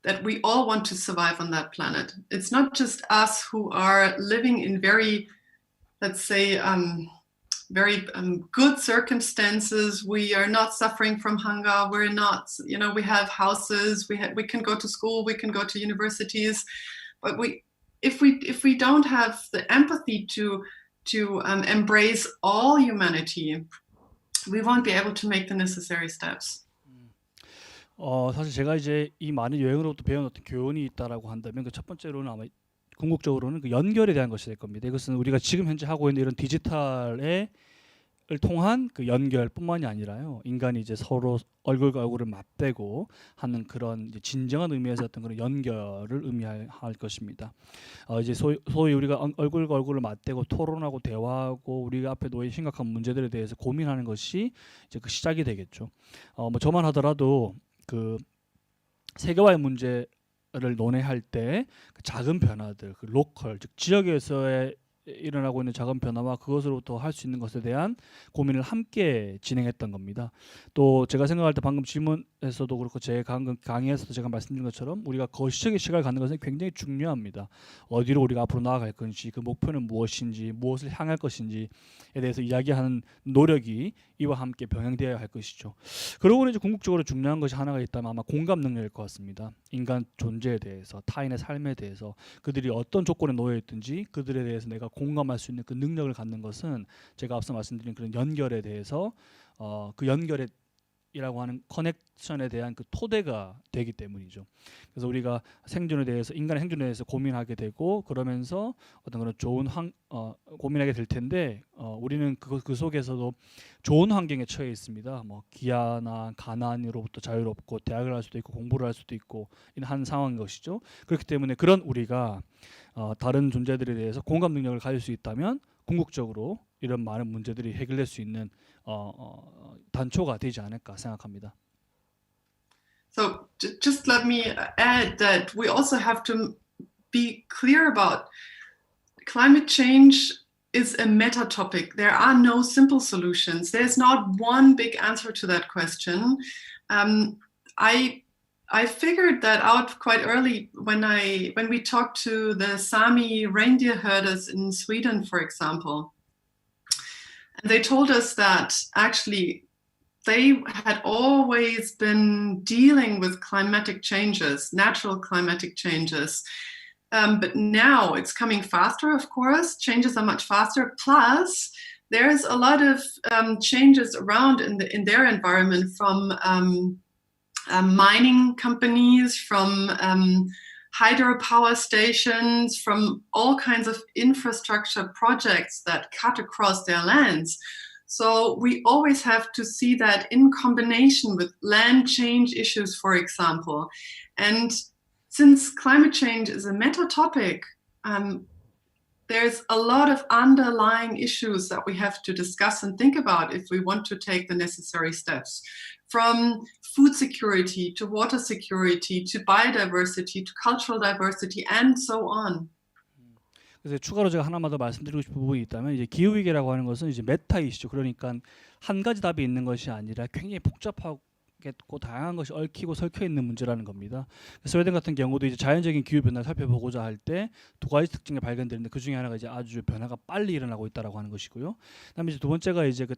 that we all want to survive on that planet. It's not just us who are living in very, let's say, very good circumstances. We are not suffering from hunger. We're not, we have houses. We can go to school. We can go to universities. But if we don't have the empathy to embrace all humanity, we won't be able to make the necessary steps. 사실 제가 이제 이 많은 여행으로부터 배운 어떤 교훈이 있다라고 한다면 그 첫 번째로는 아마 궁극적으로는 그 연결에 대한 것이 될 겁니다. 이것은 우리가 지금 현재 하고 있는 이런 디지털을 통한 그 연결뿐만이 아니라요, 인간이 이제 서로 얼굴과 얼굴을 맞대고 하는 그런 이제 진정한 의미에서 어떤 그런 연결을 의미할 것입니다. 이제 소위 우리가 얼굴과 얼굴을 맞대고 토론하고 대화하고 우리가 앞에 놓인 심각한 문제들에 대해서 고민하는 것이 이제 그 시작이 되겠죠. 뭐 저만 하더라도 그 세계화의 문제를 논의할 때 그 작은 변화들, 그 로컬, 즉 지역에서의 일어나고 있는 작은 변화와 그것으로부터 할 수 있는 것에 대한 고민을 함께 진행했던 겁니다. 또 제가 생각할 때 방금 질문에서도 그렇고 제 강의에서도 제가 말씀드린 것처럼 우리가 거시적인 시각을 갖는 것은 굉장히 중요합니다. 어디로 우리가 앞으로 나아갈 건지, 그 목표는 무엇인지, 무엇을 향할 것인지에 대해서 이야기하는 노력이 이와 함께 병행되어야 할 것이죠. 그러고 이제 궁극적으로 중요한 것이 하나가 있다면 아마 공감 능력일 것 같습니다. 인간 존재에 대해서, 타인의 삶에 대해서 그들이 어떤 조건에 놓여 있든지 그들에 대해서 내가 공감할 수 있는 그 능력을 갖는 것은 제가 앞서 말씀드린 그런 연결에 대해서 그 연결이라고 하는 커넥션에 대한 그 토대가 되기 때문이죠. 그래서 우리가 생존에 대해서, 인간의 생존에 대해서 고민하게 되고 그러면서 어떤 그런 좋은 고민하게 될 텐데 우리는 그 속에서도 좋은 환경에 처해 있습니다. 뭐 기아나 가난으로부터 자유롭고 대학을 할 수도 있고 공부를 할 수도 있고 한 상황인 것이죠. 그렇기 때문에 그런 우리가 다른 존재들에 대해서 공감 능력을 가질 수 있다면 궁극적으로 이런 많은 문제들이 해결될 수 있는 단초가 되지 않을까 생각합니다. So just let me add that we also have to be clear about climate change is a meta topic. There are no simple solutions. There's not one big answer to that question. I figured that out quite early when we talked to the Sami reindeer herders in Sweden, for example. And they told us that actually they had always been dealing with climatic changes, natural climatic changes. But now it's coming faster, of course. Changes are much faster. Plus, there's a lot of changes around in their environment from mining companies, from hydropower stations, from all kinds of infrastructure projects that cut across their lands. So we always have to see that in combination with land change issues, for example. And since climate change is a meta topic, there's a lot of underlying issues that we have to discuss and think about if we want to take the necessary steps. From food security to water security to biodiversity to cultural diversity and so on. 그래서 추가로 제가 하나만 더 말씀드리고 싶은 부분이 있다면 이제 기후 위기라고 하는 것은 이제 메타 이슈죠. 그러니까 한 가지 답이 있는 것이 아니라 굉장히 복잡하고 다양한 것이 얽히고 설켜 있는 문제라는 겁니다. 스웨덴 같은 경우도 이제 자연적인 기후 변화를 살펴보고자 할 때 두 가지 특징이 발견되는데 그 중에 하나가 이제 아주 변화가 빨리 일어나고 있다라고 하는 것이고요. 그다음에 이제 두 번째가 이제 그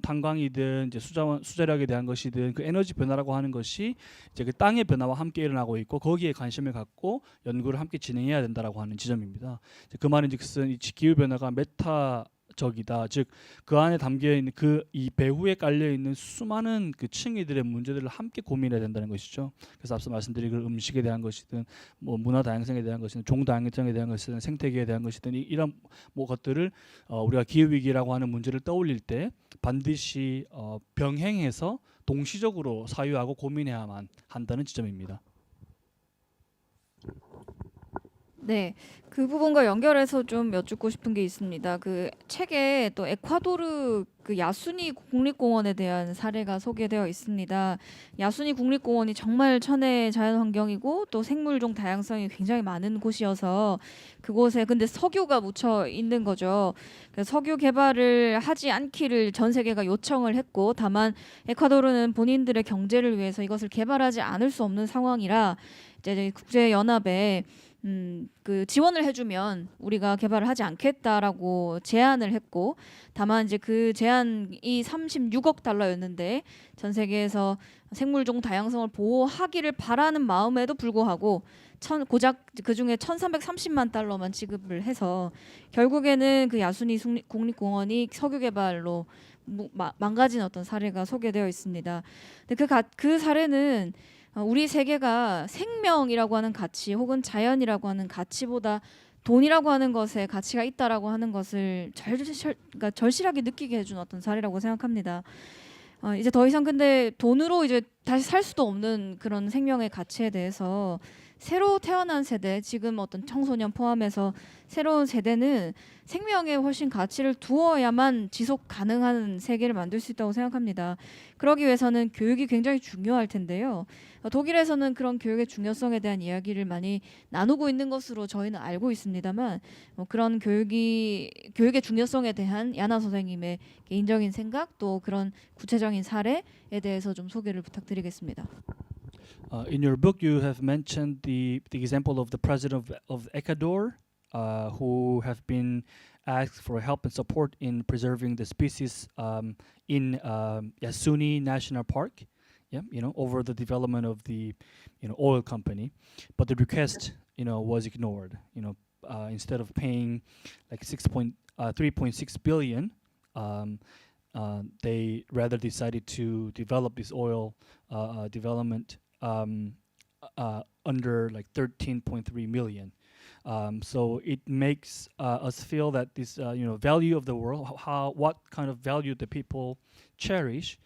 탄광이든 이제 수자력에 대한 것이든 그 에너지 변화라고 하는 것이 이제 그 땅의 변화와 함께 일어나고 있고 거기에 관심을 갖고 연구를 함께 진행해야 된다라고 하는 지점입니다. 그 말인즉슨 이 기후 변화가 메타적이다. 즉 그 안에 담겨 있는 그 이 배후에 깔려 있는 수많은 그 층위들의 문제들을 함께 고민해야 된다는 것이죠. 그래서 앞서 말씀드린 그 음식에 대한 것이든 뭐 문화 다양성에 대한 것이든 종 다양성에 대한 것이든 생태계에 대한 것이든 이런 뭐 것들을 우리가 기후 위기라고 하는 문제를 떠올릴 때 반드시 병행해서 동시적으로 사유하고 고민해야만 한다는 지점입니다. 네, 그 부분과 연결해서 좀 여쭙고 싶은 게 있습니다. 그 책에 또 에콰도르 그 야수니 국립공원에 대한 사례가 소개되어 있습니다. 야수니 국립공원이 정말 천혜의 자연환경이고 또 생물종 다양성이 굉장히 많은 곳이어서 그곳에 근데 석유가 묻혀 있는 거죠. 그래서 석유 개발을 하지 않기를 전 세계가 요청을 했고 다만 에콰도르는 본인들의 경제를 위해서 이것을 개발하지 않을 수 없는 상황이라 이제 국제연합에 그 지원을 해주면 우리가 개발을 하지 않겠다라고 제안을 했고 다만 이제 그 제안이 36억 달러였는데 전 세계에서 생물종 다양성을 보호하기를 바라는 마음에도 불구하고 고작 그 중에 1,330만 달러만 지급을 해서 결국에는 그 야수니 국립공원이 석유 개발로 망가진 어떤 사례가 소개되어 있습니다. 근데 그 사례는 우리 세계가 생명이라고 하는 가치 혹은 자연이라고 하는 가치보다 돈이라고 하는 것에 가치가 있다라고 하는 것을 그러니까 절실하게 느끼게 해준 어떤 사례라고 생각합니다. 이제 더 이상 근데 돈으로 이제 다시 살 수도 없는 그런 생명의 가치에 대해서 새로 태어난 세대, 지금 어떤 청소년 포함해서 새로운 세대는 생명에 훨씬 가치를 두어야만 지속 가능한 세계를 만들 수 있다고 생각합니다. 그러기 위해서는 교육이 굉장히 중요할 텐데요. 독일에서는 그런 교육의 중요성에 대한 이야기를 많이 나누고 있는 것으로 저희는 알고 있습니다만 그런 교육의 중요성에 대한 야나 선생님의 개인적인 생각 또 그런 구체적인 사례에 대해서 좀 소개를 부탁드리겠습니다. In your book, you have mentioned the example of the president of Ecuador, who have been asked for help and support in preserving the species in Yasuni National Park. Yeah, over the development of the oil company, but the request was ignored. Instead of paying like 3.6 billion, they rather decided to develop this oil development under like 13.3 million. So it makes us feel that this value of the world, what kind of value the people cherish,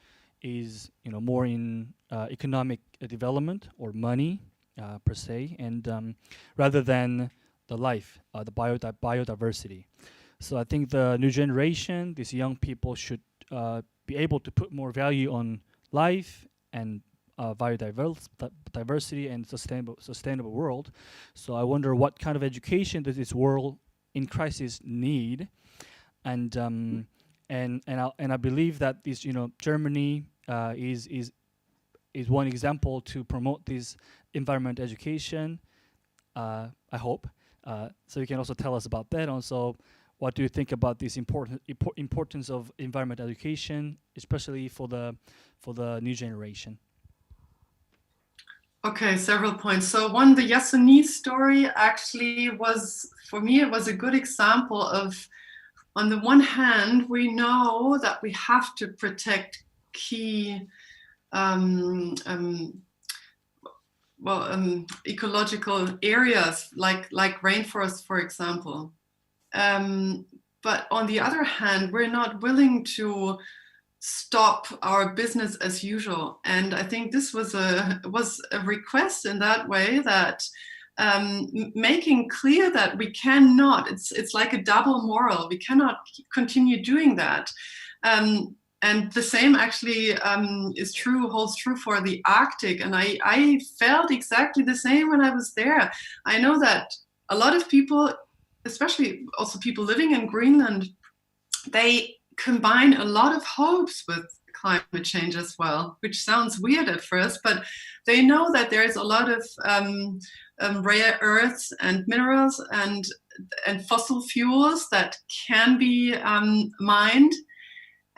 is more in economic development or money per se, and rather than the life, the biodiversity. So I think the new generation, these young people, should be able to put more value on life and biodiversity and sustainable world. So I wonder what kind of education does this world in crisis need, and I believe that this Germany is one example to promote this environment education. I hope. So you can also tell us about that. Also, what do you think about this importance of environment education, especially for the new generation? Okay, several points. So one, the Yasuni story actually was, for me, it was a good example of, on the one hand, we know that we have to protect key ecological areas like rainforests, for example. but on the other hand, we're not willing to stop our business as usual. And I think this was a request in that way, that making clear that we cannot, it's like a double moral, we cannot continue doing that. And the same actually holds true for the Arctic. And I felt exactly the same when I was there. I know that a lot of people, especially also people living in Greenland, they combine a lot of hopes with climate change as well, which sounds weird at first, but they know that there is a lot of rare earths and minerals and fossil fuels that can be mined.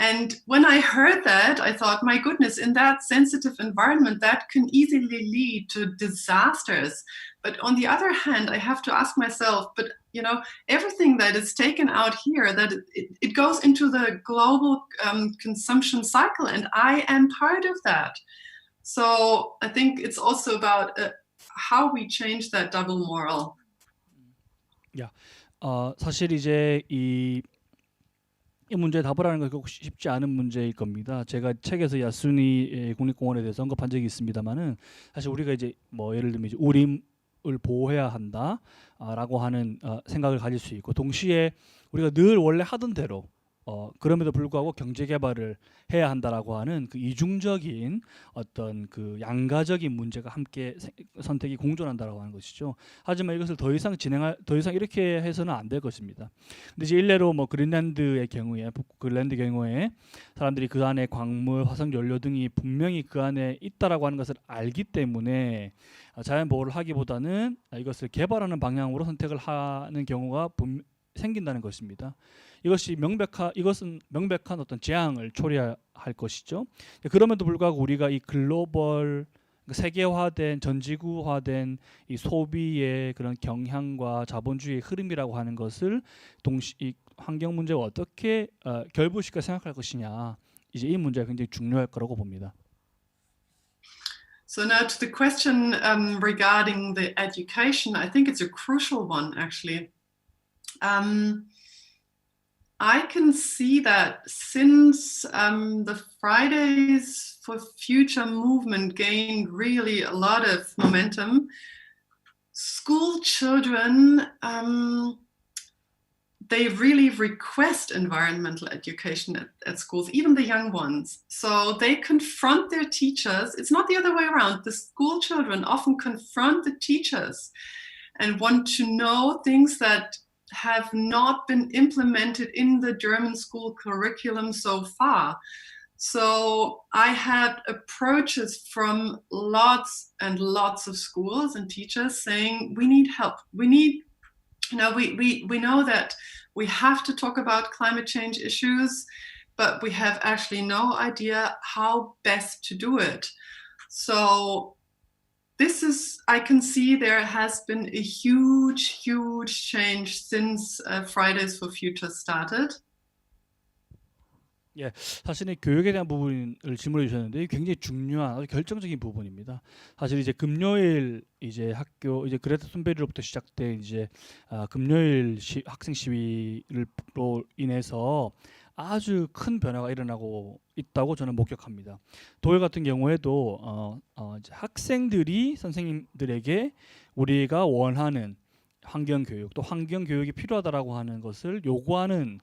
And when I heard that, I thought, my goodness, in that sensitive environment, that can easily lead to disasters. But on the other hand, I have to ask myself, but everything that is taken out here, that it goes into the global consumption cycle, and I am part of that. So I think it's also about how we change that double moral. Yeah. 사실 이제 이 문제에 답을 하는 건 결국 쉽지 않은 문제일 겁니다. 제가 책에서 야스니 국립공원에 대해서 언급한 적이 있습니다만은 사실 우리가 이제 뭐 예를 들면 이제 우림을 보호해야 한다라고 하는 생각을 가질 수 있고, 동시에 우리가 늘 원래 하던 대로 그럼에도 불구하고 경제 개발을 해야 한다라고 하는 그 이중적인 어떤 그 양가적인 문제가 함께 선택이 공존한다라고 하는 것이죠. 하지만 이것을 더 이상 이렇게 해서는 안 될 것입니다. 근데 이제 일례로 뭐 그린란드의 경우에, 북그린란드 경우에 사람들이 그 안에 광물, 화석 연료 등이 분명히 그 안에 있다라고 하는 것을 알기 때문에 자연 보호를 하기보다는 이것을 개발하는 방향으로 선택을 하는 경우가 생긴다는 것입니다. 이것은 명백한 어떤 재앙을 초래할 것이죠. 그럼에도 불구하고 우리가 이 글로벌 세계화된 전지구화된 이 소비의 그런 경향과 자본주의의 흐름이라고 하는 것을 이 환경 문제와 어떻게 결부시켜 생각할 것이냐, 이제 이 문제가 굉장히 중요할 거라고 봅니다. So now to the question regarding the education, I think it's a crucial one actually. I can see that since the Fridays for Future movement gained really a lot of momentum, school children, they really request environmental education at schools, even the young ones. So they confront their teachers. It's not the other way around. The school children often confront the teachers and want to know things that have not been implemented in the German school curriculum so far. So I had approaches from lots and lots of schools and teachers saying, we need help. We need, we know that we have to talk about climate change issues, but we have actually no idea how best to do it. So I can see there has been a huge change since Fridays for Future started. 예, 사실은 교육에 대한 부분을 질문해 주셨는데 굉장히 중요한 아주 결정적인 부분입니다. 사실 이제 금요일 이제 학교 이제 그레타 툰베리로부터 시작된 이제 금요일 학생 시위로 인해서 아주 큰 변화가 일어나고 있다고 저는 목격합니다. 도쿄 같은 경우에도 이제 학생들이 선생님들에게 우리가 원하는 환경교육, 또 환경교육이 필요하다라고 하는 것을 요구하는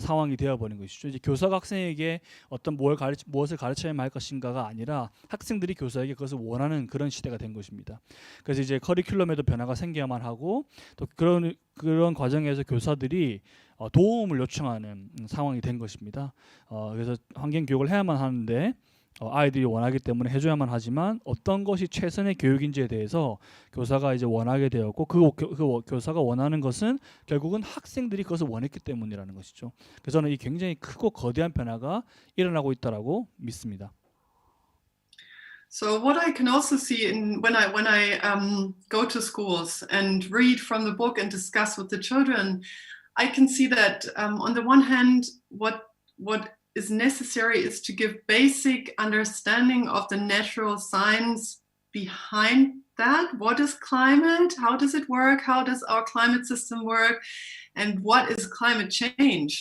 상황이 되어버린 것이죠. 이제 교사가 학생에게 어떤 무엇을 가르쳐야만 할 것인가가 아니라 학생들이 교사에게 그것을 원하는 그런 시대가 된 것입니다. 그래서 이제 커리큘럼에도 변화가 생겨야만 하고, 또 그런 과정에서 교사들이 도움을 요청하는 상황이 된 것입니다. 그래서 환경교육을 해야만 하는데 아이들이 원하기 때문에 해줘야만 하지만 어떤 것이 최선의 교육인지에 대해서 교사가 이제 원하게 되었고, 그 교사가 원하는 것은 결국은 학생들이 그것을 원했기 때문이라는 것이죠. 그래서 저는 이 굉장히 크고 거대한 변화가 일어나고 있다라고 믿습니다. So what I can also see when I go to schools and read from the book and discuss with the children, I can see that on the one hand, what is necessary is to give basic understanding of the natural science behind that. What is climate? How does it work? How does our climate system work? And what is climate change?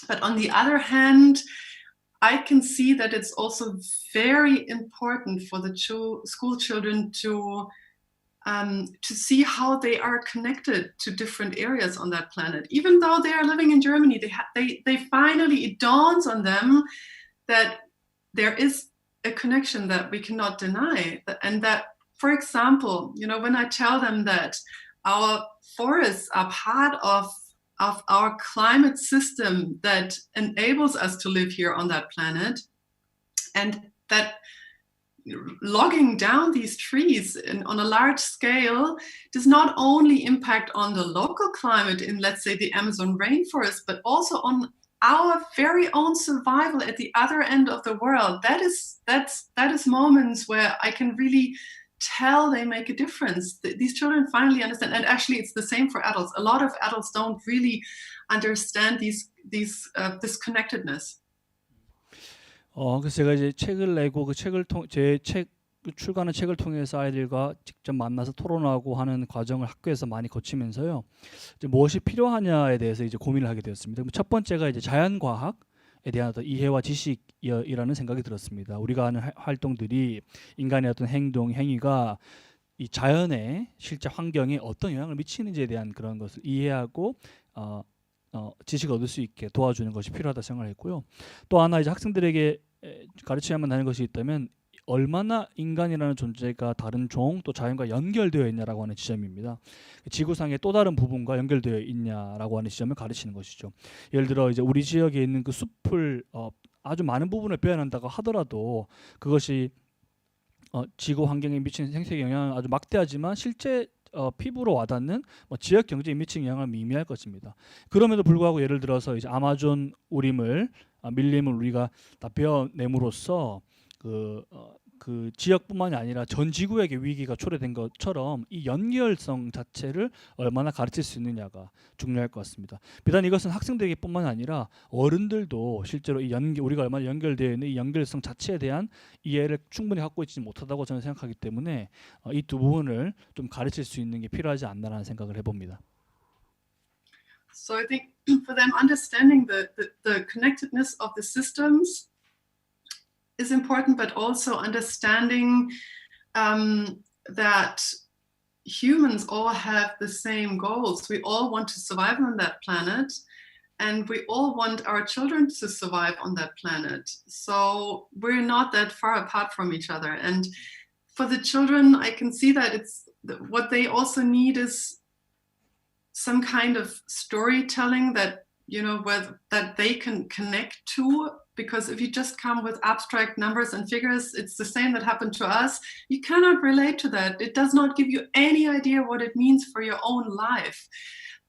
But on the other hand, I can see that it's also very important for the school children to see how they are connected to different areas on that planet. Even though they are living in Germany, they finally, it dawns on them that there is a connection that we cannot deny. And that, for example, you know, when I tell them that our forests are part of our climate system that enables us to live here on that planet, and that logging down these trees on a large scale does not only impact on the local climate in, let's say, the Amazon rainforest, but also on our very own survival at the other end of the world. That is moments where I can really tell they make a difference. These children finally understand, and actually it's the same for adults. A lot of adults don't really understand this connectedness. 그래서 제가 이제 책을 내고 제 책 출간한 책을 통해서 아이들과 직접 만나서 토론하고 하는 과정을 학교에서 많이 거치면서요. 이제 무엇이 필요하냐에 대해서 이제 고민을 하게 되었습니다. 첫 번째가 이제 자연과학에 대한 어떤 이해와 지식이라는 생각이 들었습니다. 우리가 하는 활동들이 인간의 어떤 행동, 행위가 이 자연의 실제 환경에 어떤 영향을 미치는지에 대한 그런 것을 이해하고 지식을 얻을 수 있게 도와주는 것이 필요하다 생각을 했고요. 또 하나 이제 학생들에게 가르쳐야만 하는 것이 있다면 얼마나 인간이라는 존재가 다른 종 또 자연과 연결되어 있냐라고 하는 지점입니다. 지구상의 또 다른 부분과 연결되어 있냐라고 하는 지점을 가르치는 것이죠. 예를 들어 이제 우리 지역에 있는 그 숲을 아주 많은 부분을 표현한다고 하더라도 그것이 지구 환경에 미치는 생태계 영향은 아주 막대하지만 실제 피부로 와닿는 지역 경제에 미치는 영향은 미미할 것입니다. 그럼에도 불구하고 예를 들어서 이제 아마존 밀림을 우리가 다 베어냄으로써 그 지역뿐만이 아니라 전 지구에게 위기가 초래된 것처럼 이 연결성 자체를 얼마나 가르칠 수 있느냐가 중요할 것 같습니다. 비단 이것은 학생들에게뿐만 아니라 어른들도 실제로 우리가 얼마나 연결되어 있는 이 연결성 자체에 대한 이해를 충분히 갖고 있지 못하다고 저는 생각하기 때문에 이 두 부분을 좀 가르칠 수 있는 게 필요하지 않나라는 생각을 해봅니다. So I think for them understanding the connectedness of the systems is important, but also understanding that humans all have the same goals. We all want to survive on that planet, and we all want our children to survive on that planet. So we're not that far apart from each other. And for the children, I can see that what they also need is some kind of storytelling that, you know, that they can connect to. Because if you just come with abstract numbers and figures, it's the same that happened to us. You cannot relate to that. It does not give you any idea what it means for your own life.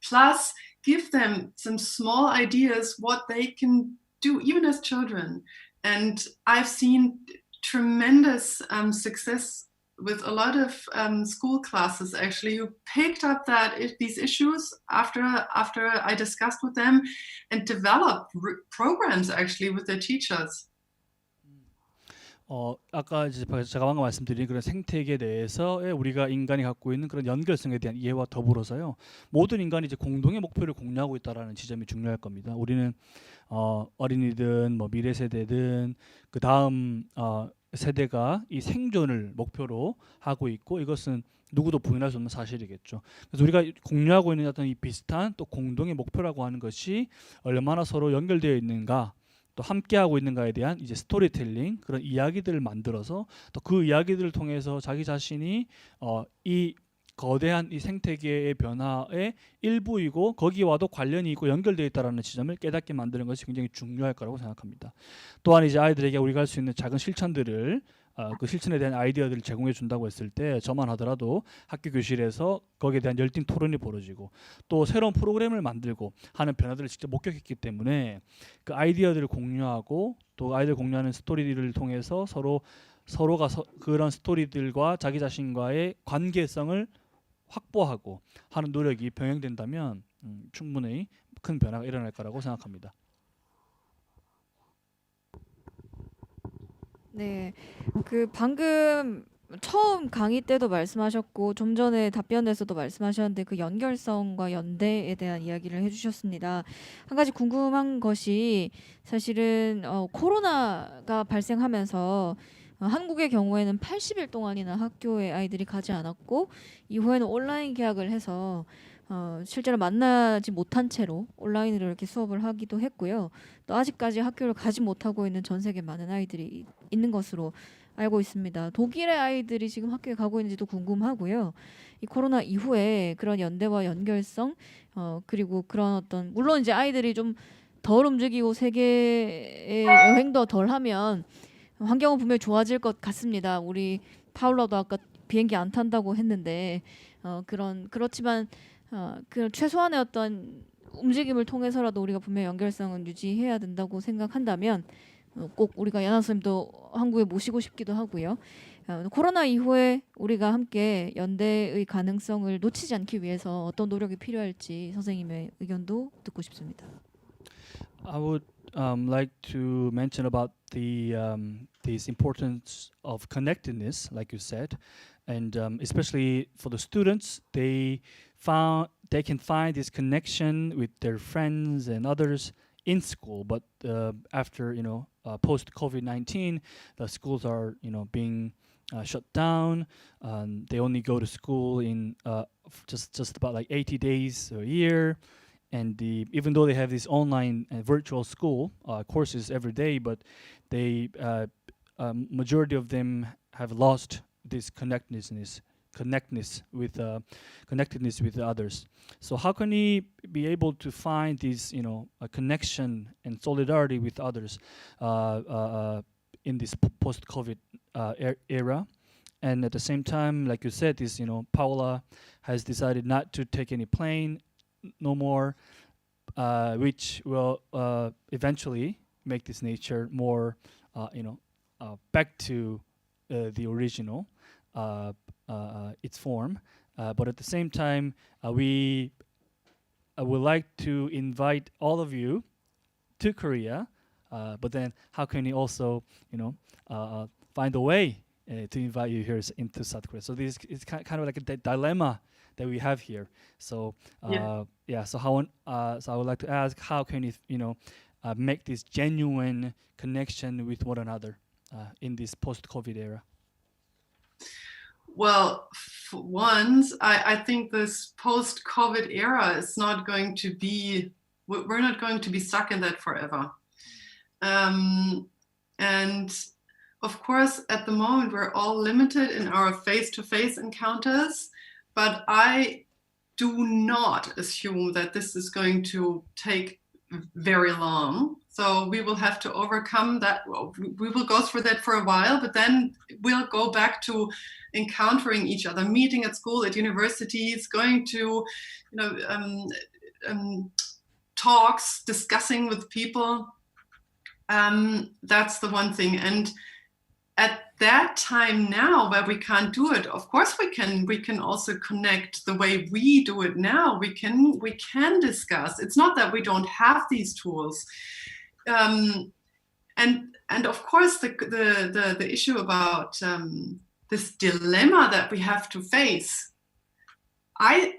Plus, give them some small ideas what they can do, even as children. And I've seen tremendous success with a lot of school classes actually who picked up these issues after I discussed with them and developed programs actually with their teachers. 아까 이제 제가 방금 말씀드린 그런 생태계 내에서의 우리가 인간이 갖고 있는 그런 연결성에 대한 이해와 더불어서요. 모든 인간이 이제 공동의 목표를 공유하고 있다라는 지점이 중요할 겁니다. 우리는 어린이든 뭐 미래 세대든 그 다음 세대가 이 생존을 목표로 하고 있고 이것은 누구도 부인할 수 없는 사실이겠죠. 그래서 우리가 공유하고 있는 어떤 이 비슷한 또 공동의 목표라고 하는 것이 얼마나 서로 연결되어 있는가 또 함께하고 있는가에 대한 이제 스토리텔링 그런 이야기들을 만들어서 또 그 이야기들을 통해서 자기 자신이 이 거대한 이 생태계의 변화의 일부이고 거기와도 관련이 있고 연결되어 있다는 지점을 깨닫게 만드는 것이 굉장히 중요할 거라고 생각합니다. 또한 이제 아이들에게 우리가 할 수 있는 작은 실천들을 그 실천에 대한 아이디어들을 제공해 준다고 했을 때 저만 하더라도 학교 교실에서 거기에 대한 열띤 토론이 벌어지고 또 새로운 프로그램을 만들고 하는 변화들을 직접 목격했기 때문에 그 아이디어들을 공유하고 또 아이들 공유하는 스토리들을 통해서 서로가 그런 스토리들과 자기 자신과의 관계성을 확보하고 하는 노력이 병행된다면 충분히 큰 변화가 일어날 거라고 생각합니다. 네, 그 방금 처음 강의 때도 말씀하셨고 좀 전에 답변에서도 말씀하셨는데 그 연결성과 연대에 대한 이야기를 해주셨습니다. 한 가지 궁금한 것이 사실은 코로나가 발생하면서 한국의 경우에는 80일 동안이나 학교에 아이들이 가지 않았고 이후에는 온라인 개학을 해서 실제로 만나지 못한 채로 온라인으로 이렇게 수업을 하기도 했고요. 또 아직까지 학교를 가지 못하고 있는 전 세계 많은 아이들이 있는 것으로 알고 있습니다. 독일의 아이들이 지금 학교에 가고 있는지도 궁금하고요. 이 코로나 이후에 그런 연대와 연결성 그리고 그런 어떤 물론 이제 아이들이 좀 덜 움직이고 세계의 여행도 덜 하면 환경은 분명히 좋아질 것 같습니다. 우리 파울라도 아까 비행기 안 탄다고 했는데 그렇지만 그 최소한의 어떤 움직임을 통해서라도 우리가 분명히 연결성은 유지해야 된다고 생각한다면 꼭 우리가 야나 선생님도 한국에 모시고 싶기도 하고요. 코로나 이후에 우리가 함께 연대의 가능성을 놓치지 않기 위해서 어떤 노력이 필요할지 선생님의 의견도 듣고 싶습니다. I would like to mention about this importance of connectedness, like you said, and especially for the students, they can find this connection with their friends and others in school. But after post COVID-19, the schools are being shut down. They only go to school in just about like 80 days a year. And even though they have this online and virtual school courses every day, but they majority of them have lost this connectedness with the others. So how can we be able to find this a connection and solidarity with others in this post-COVID era? And at the same time, like you said, this Paula has decided not to take any plane no more, which will eventually make this nature more, back to the original, its form. But at the same time, we would like to invite all of you to Korea. But then, how can we also, find a way to invite you here into South Korea? So this is kind of like a dilemma that we have here. So so I would like to ask, how can you make this genuine connection with one another in this post-COVID era? Well, for once, I think this post-COVID era is not going to be, we're not going to be stuck in that forever. And of course, at the moment, we're all limited in our face-to-face encounters, but I do not assume that this is going to take very long. So we will have to overcome that. We will go through that for a while, but then we'll go back to encountering each other, meeting at school, at universities, going to, talks, discussing with people. That's the one thing. And at that time now where we can't do it, of course we can also connect the way we do it now. We can discuss. It's not that we don't have these tools. And of course the issue about this dilemma that we have to face, I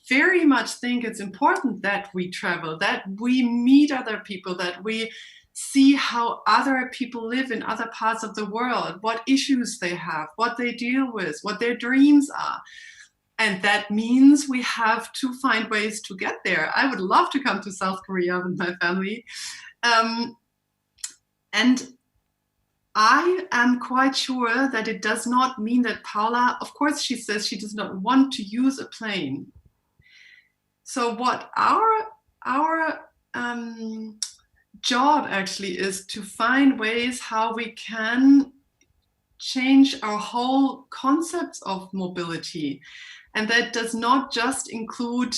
very much think it's important that we travel, that we meet other people, that we see how other people live in other parts of the world, what issues they have, what they deal with, what their dreams are. And that means we have to find ways to get there. I would love to come to South Korea with my family. And I am quite sure that it does not mean that Paula, of course, she says she does not want to use a plane. So what our job actually is to find ways how we can change our whole concepts of mobility. And that does not just include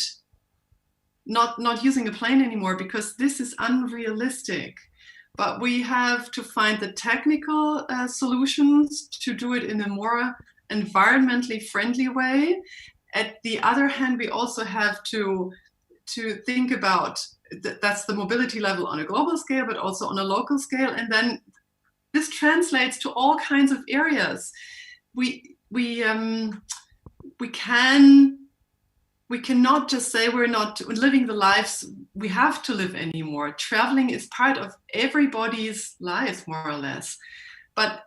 not using a plane anymore, because this is unrealistic. But we have to find the technical solutions to do it in a more environmentally friendly way. At the other hand, we also have to think about that's the mobility level on a global scale, but also on a local scale. And then this translates to all kinds of areas. we cannot just say we're not living the lives we have to live anymore. Traveling is part of everybody's lives, more or less. But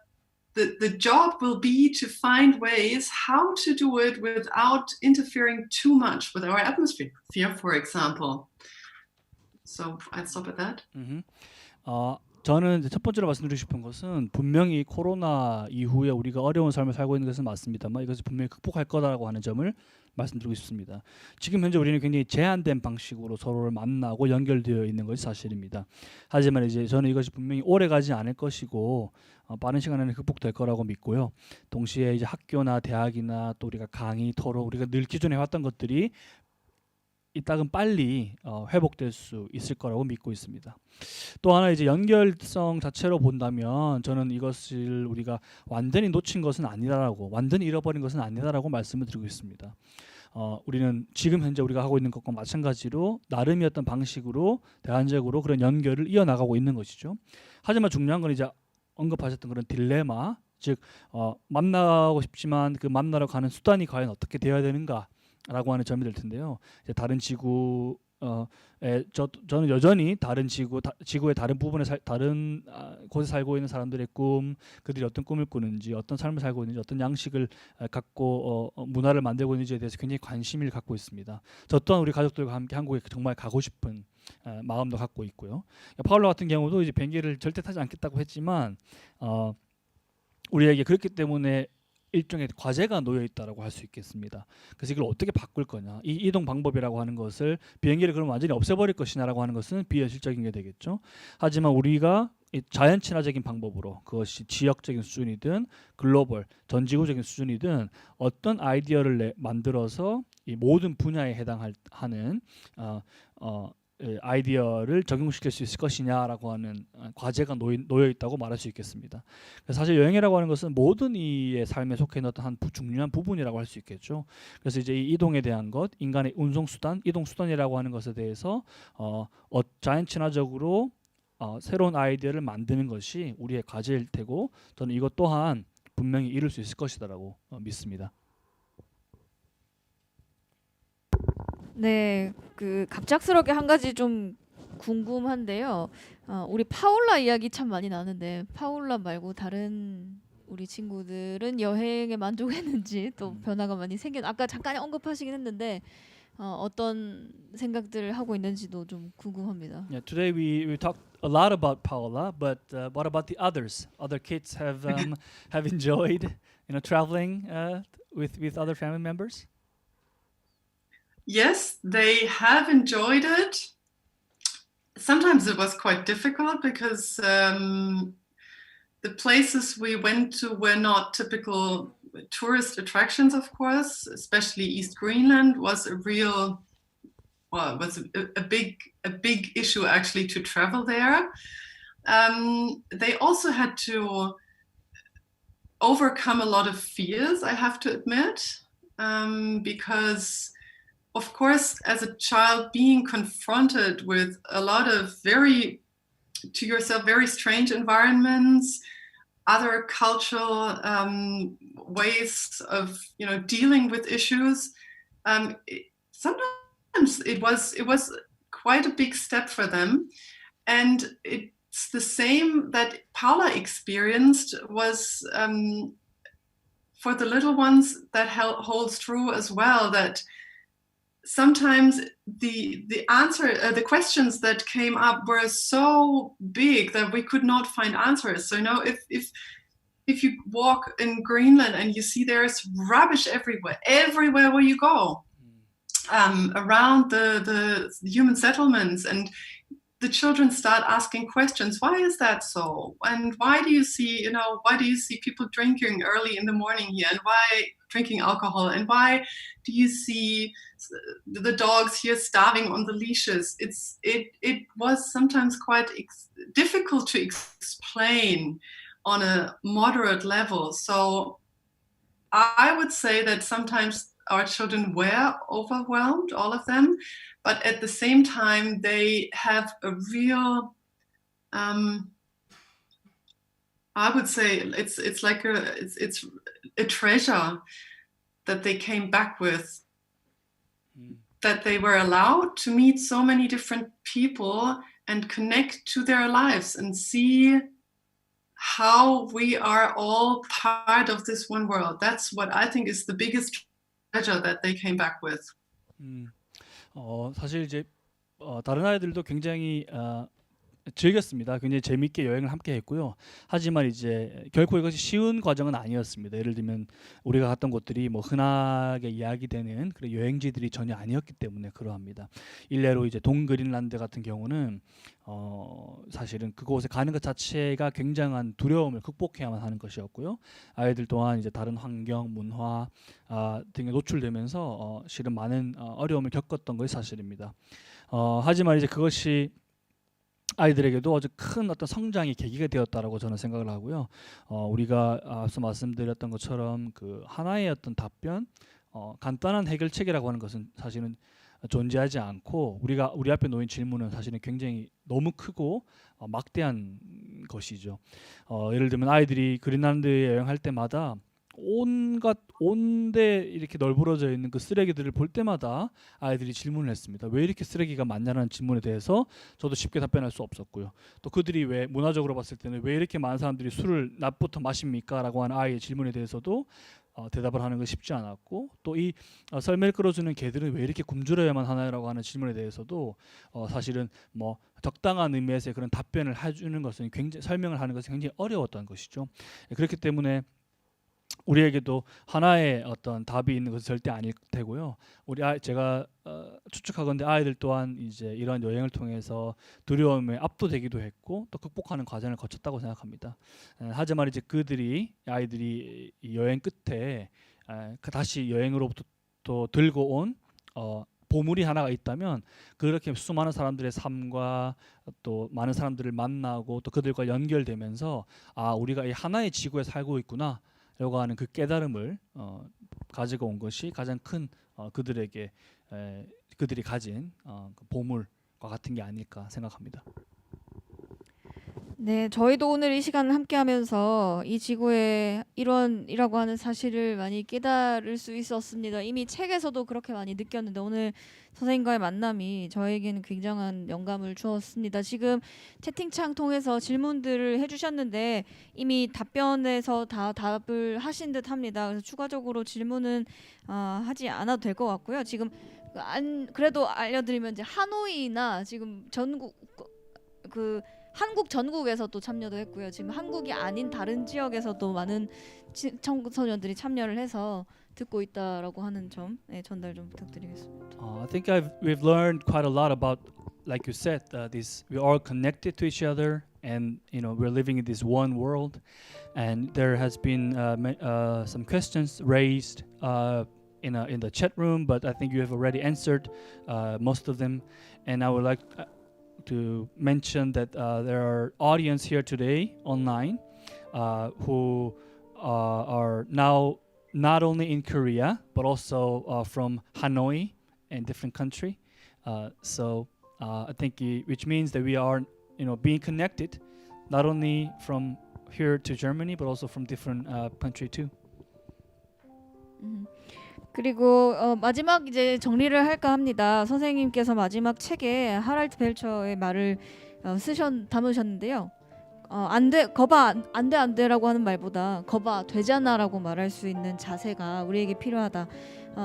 the job will be to find ways how to do it without interfering too much with our atmosphere, for example. So I'll stop at that. 저는 이제 첫 번째로 말씀드리고 싶은 것은 분명히 코로나 이후에 우리가 어려운 삶을 살고 있는 것은 맞습니다만 이것을 분명히 극복할 거다라고 하는 점을 말씀드리고 싶습니다. 지금 현재 우리는 굉장히 제한된 방식으로 서로를 만나고 연결되어 있는 것이 사실입니다. 하지만 이제 저는 이것이 분명히 오래 가지 않을 것이고 빠른 시간 안에 극복될 거라고 믿고요. 동시에 이제 학교나 대학이나 또 우리가 강의, 토론, 우리가 늘 기존에 해왔던 것들이 이따금 빨리 회복될 수 있을 거라고 믿고 있습니다. 또 하나 이제 연결성 자체로 본다면 저는 이것을 우리가 완전히 놓친 것은 아니다라고, 완전히 잃어버린 것은 아니다라고 말씀을 드리고 있습니다. 우리는 지금 현재 우리가 하고 있는 것과 마찬가지로 나름이었던 방식으로 대안적으로 그런 연결을 이어나가고 있는 것이죠. 하지만 중요한 건 이제 언급하셨던 그런 딜레마, 즉 만나고 싶지만 그 만나러 가는 수단이 과연 어떻게 되어야 되는가 라고 하는 점이 될 텐데요. 이제 다른 지구 저는 여전히 다른 지구의 다른 부분에 다른 곳에 살고 있는 사람들의 꿈, 그들이 어떤 꿈을 꾸는지, 어떤 삶을 살고 있는지, 어떤 양식을 갖고 문화를 만들고 있는지에 대해서 굉장히 관심을 갖고 있습니다. 저 또한 우리 가족들과 함께 한국에 정말 가고 싶은 마음도 갖고 있고요. 파울라 같은 경우도 이제 비행기를 절대 타지 않겠다고 했지만 우리에게 그렇기 때문에 일종의 과제가 놓여 있다라고 할 수 있겠습니다. 그래서 이걸 어떻게 바꿀 거냐, 이 이동 방법이라고 하는 것을 비행기를 그럼 완전히 없애버릴 것이냐라고 하는 것은 비현실적인 게 되겠죠. 하지만 우리가 이 자연 친화적인 방법으로, 그것이 지역적인 수준이든 글로벌 전지구적인 수준이든 어떤 아이디어를 만들어서 이 모든 분야에 해당하는 아이디어를 적용시킬 수 있을 것이냐라고 하는 과제가 놓여 있다고 말할 수 있겠습니다. 그래서 사실 여행이라고 하는 것은 모든 이의 삶에 속해 있는 어떤 한 중요한 부분이라고 할 수 있겠죠. 그래서 이제 이 이동에 대한 것, 인간의 운송 수단, 이동 수단이라고 하는 것에 대해서 자연 친화적으로 새로운 아이디어를 만드는 것이 우리의 과제일 테고, 저는 이것 또한 분명히 이룰 수 있을 것이다라고 믿습니다. 네, 그 갑작스럽게 한 가지 좀 궁금한데요. 우리 파울라 이야기 참 많이 나는데 파울라 말고 다른 우리 친구들은 여행에 만족했는지 또 변화가 많이 아까 잠깐 언급하시긴 했는데 어떤 생각들을 하고 있는지도 좀 궁금합니다. Yeah, today we talked a lot about Paola, but what about the others? Other kids have enjoyed, traveling with other family members? Yes, they have enjoyed it. Sometimes it was quite difficult because the places we went to were not typical tourist attractions, of course. Especially East Greenland was a big issue actually to travel there. They also had to overcome a lot of fears, I have to admit, because of course, as a child, being confronted with a lot of very strange environments, other cultural ways of dealing with issues, sometimes it was quite a big step for them, and it's the same that Paula experienced was for the little ones. That holds true as well. That sometimes the questions that came up were so big that we could not find answers. So if you walk in Greenland and you see there's rubbish everywhere where you go, around the human settlements, and the children start asking questions. Why is that so? And why do you see people drinking early in the morning here, and why drinking alcohol, and why do you see the dogs here starving on the leashes? It was sometimes quite difficult to explain on a moderate level. So I would say that sometimes our children were overwhelmed, all of them, but at the same time they have a real I would say it's like it's a treasure that they came back with. That they were allowed to meet so many different people and connect to their lives and see how we are all part of this one world. That's what I think is the biggest treasure that they came back with. 사실 이제 다른 아이들도 굉장히 즐겼습니다. 굉장히 재밌게 여행을 함께 했고요. 하지만 이제 결코 이것이 쉬운 과정은 아니었습니다. 예를 들면 우리가 갔던 곳들이 뭐 흔하게 이야기되는 그런 여행지들이 전혀 아니었기 때문에 그러합니다. 일례로 이제 동그린란드 같은 경우는 사실은 그곳에 가는 것 자체가 굉장한 두려움을 극복해야만 하는 것이었고요. 아이들 또한 이제 다른 환경, 문화 등에 노출되면서 실은 많은 어려움을 겪었던 것이 사실입니다. 하지만 이제 그것이 아이들에게도 아주 큰 어떤 성장의 계기가 되었다라고 저는 생각을 하고요. 우리가 앞서 말씀드렸던 것처럼 그 하나의 어떤 답변, 간단한 해결책이라고 하는 것은 사실은 존재하지 않고 우리 앞에 놓인 질문은 사실은 굉장히 너무 크고 막대한 것이죠. 예를 들면 아이들이 그린란드에 여행할 때마다 온데 이렇게 널브러져 있는 그 쓰레기들을 볼 때마다 아이들이 질문을 했습니다. 왜 이렇게 쓰레기가 많냐는 질문에 대해서 저도 쉽게 답변할 수 없었고요. 또 그들이 왜 문화적으로 봤을 때는 왜 이렇게 많은 사람들이 술을 낮부터 마십니까? 라고 하는 아이의 질문에 대해서도 대답을 하는 건 쉽지 않았고, 또 이 썰매를 끌어주는 개들은 왜 이렇게 굶주려야만 하나요라고 하는 질문에 대해서도 사실은 뭐 적당한 의미에서의 그런 답변을 해주는 것은 굉장히 설명을 하는 것은 굉장히 어려웠던 것이죠. 그렇기 때문에 우리에게도 하나의 어떤 답이 있는 것은 절대 아닐 테고요. 제가 추측하건대 아이들 또한 이제 이러한 여행을 통해서 두려움에 압도되기도 했고 또 극복하는 과정을 거쳤다고 생각합니다. 하지만 이제 아이들이 이 여행 끝에 다시 여행으로부터 또 들고 온 보물이 하나가 있다면 그렇게 수많은 사람들의 삶과 또 많은 사람들을 만나고 또 그들과 연결되면서 우리가 이 하나의 지구에 살고 있구나 라고 하는 그 깨달음을 가지고 온 것이 가장 큰 그들이 가진 그 보물과 같은 게 아닐까 생각합니다. 네, 저희도 오늘 이 시간을 함께하면서 이 지구의 일원이라고 하는 사실을 많이 깨달을 수 있었습니다. 이미 책에서도 그렇게 많이 느꼈는데 오늘 선생님과의 만남이 저에게는 굉장한 영감을 주었습니다. 지금 채팅창 통해서 질문들을 해주셨는데 이미 답변에서 다 답을 하신 듯합니다. 그래서 추가적으로 질문은 하지 않아도 될 것 같고요. 지금 그래도 알려드리면 이제 하노이나 지금 전국 한국 전국에서도 참여도 했고요. 지금 한국이 아닌 다른 지역에서도 많은 청소년들이 참여를 해서 듣고 있다라고 하는 점 전달 좀 부탁드리겠습니다. I think we've learned quite a lot about, like you said, we're all connected to each other, and we're living in this one world, and there has been some questions raised in the chat room, but I think you have already answered most of them, and I would like to mention that there are audience here today online who are now not only in Korea but also from Hanoi and different country. So I think which means that we are being connected not only from here to Germany but also from different country too. 그리고 마지막 이제 정리를 할까 합니다. 선생님께서 마지막 책에 하랄트 벨처의 말을 담으셨는데요. 안 돼라고 하는 말보다 거봐 되잖아라고 말할 수 있는 자세가 우리에게 필요하다.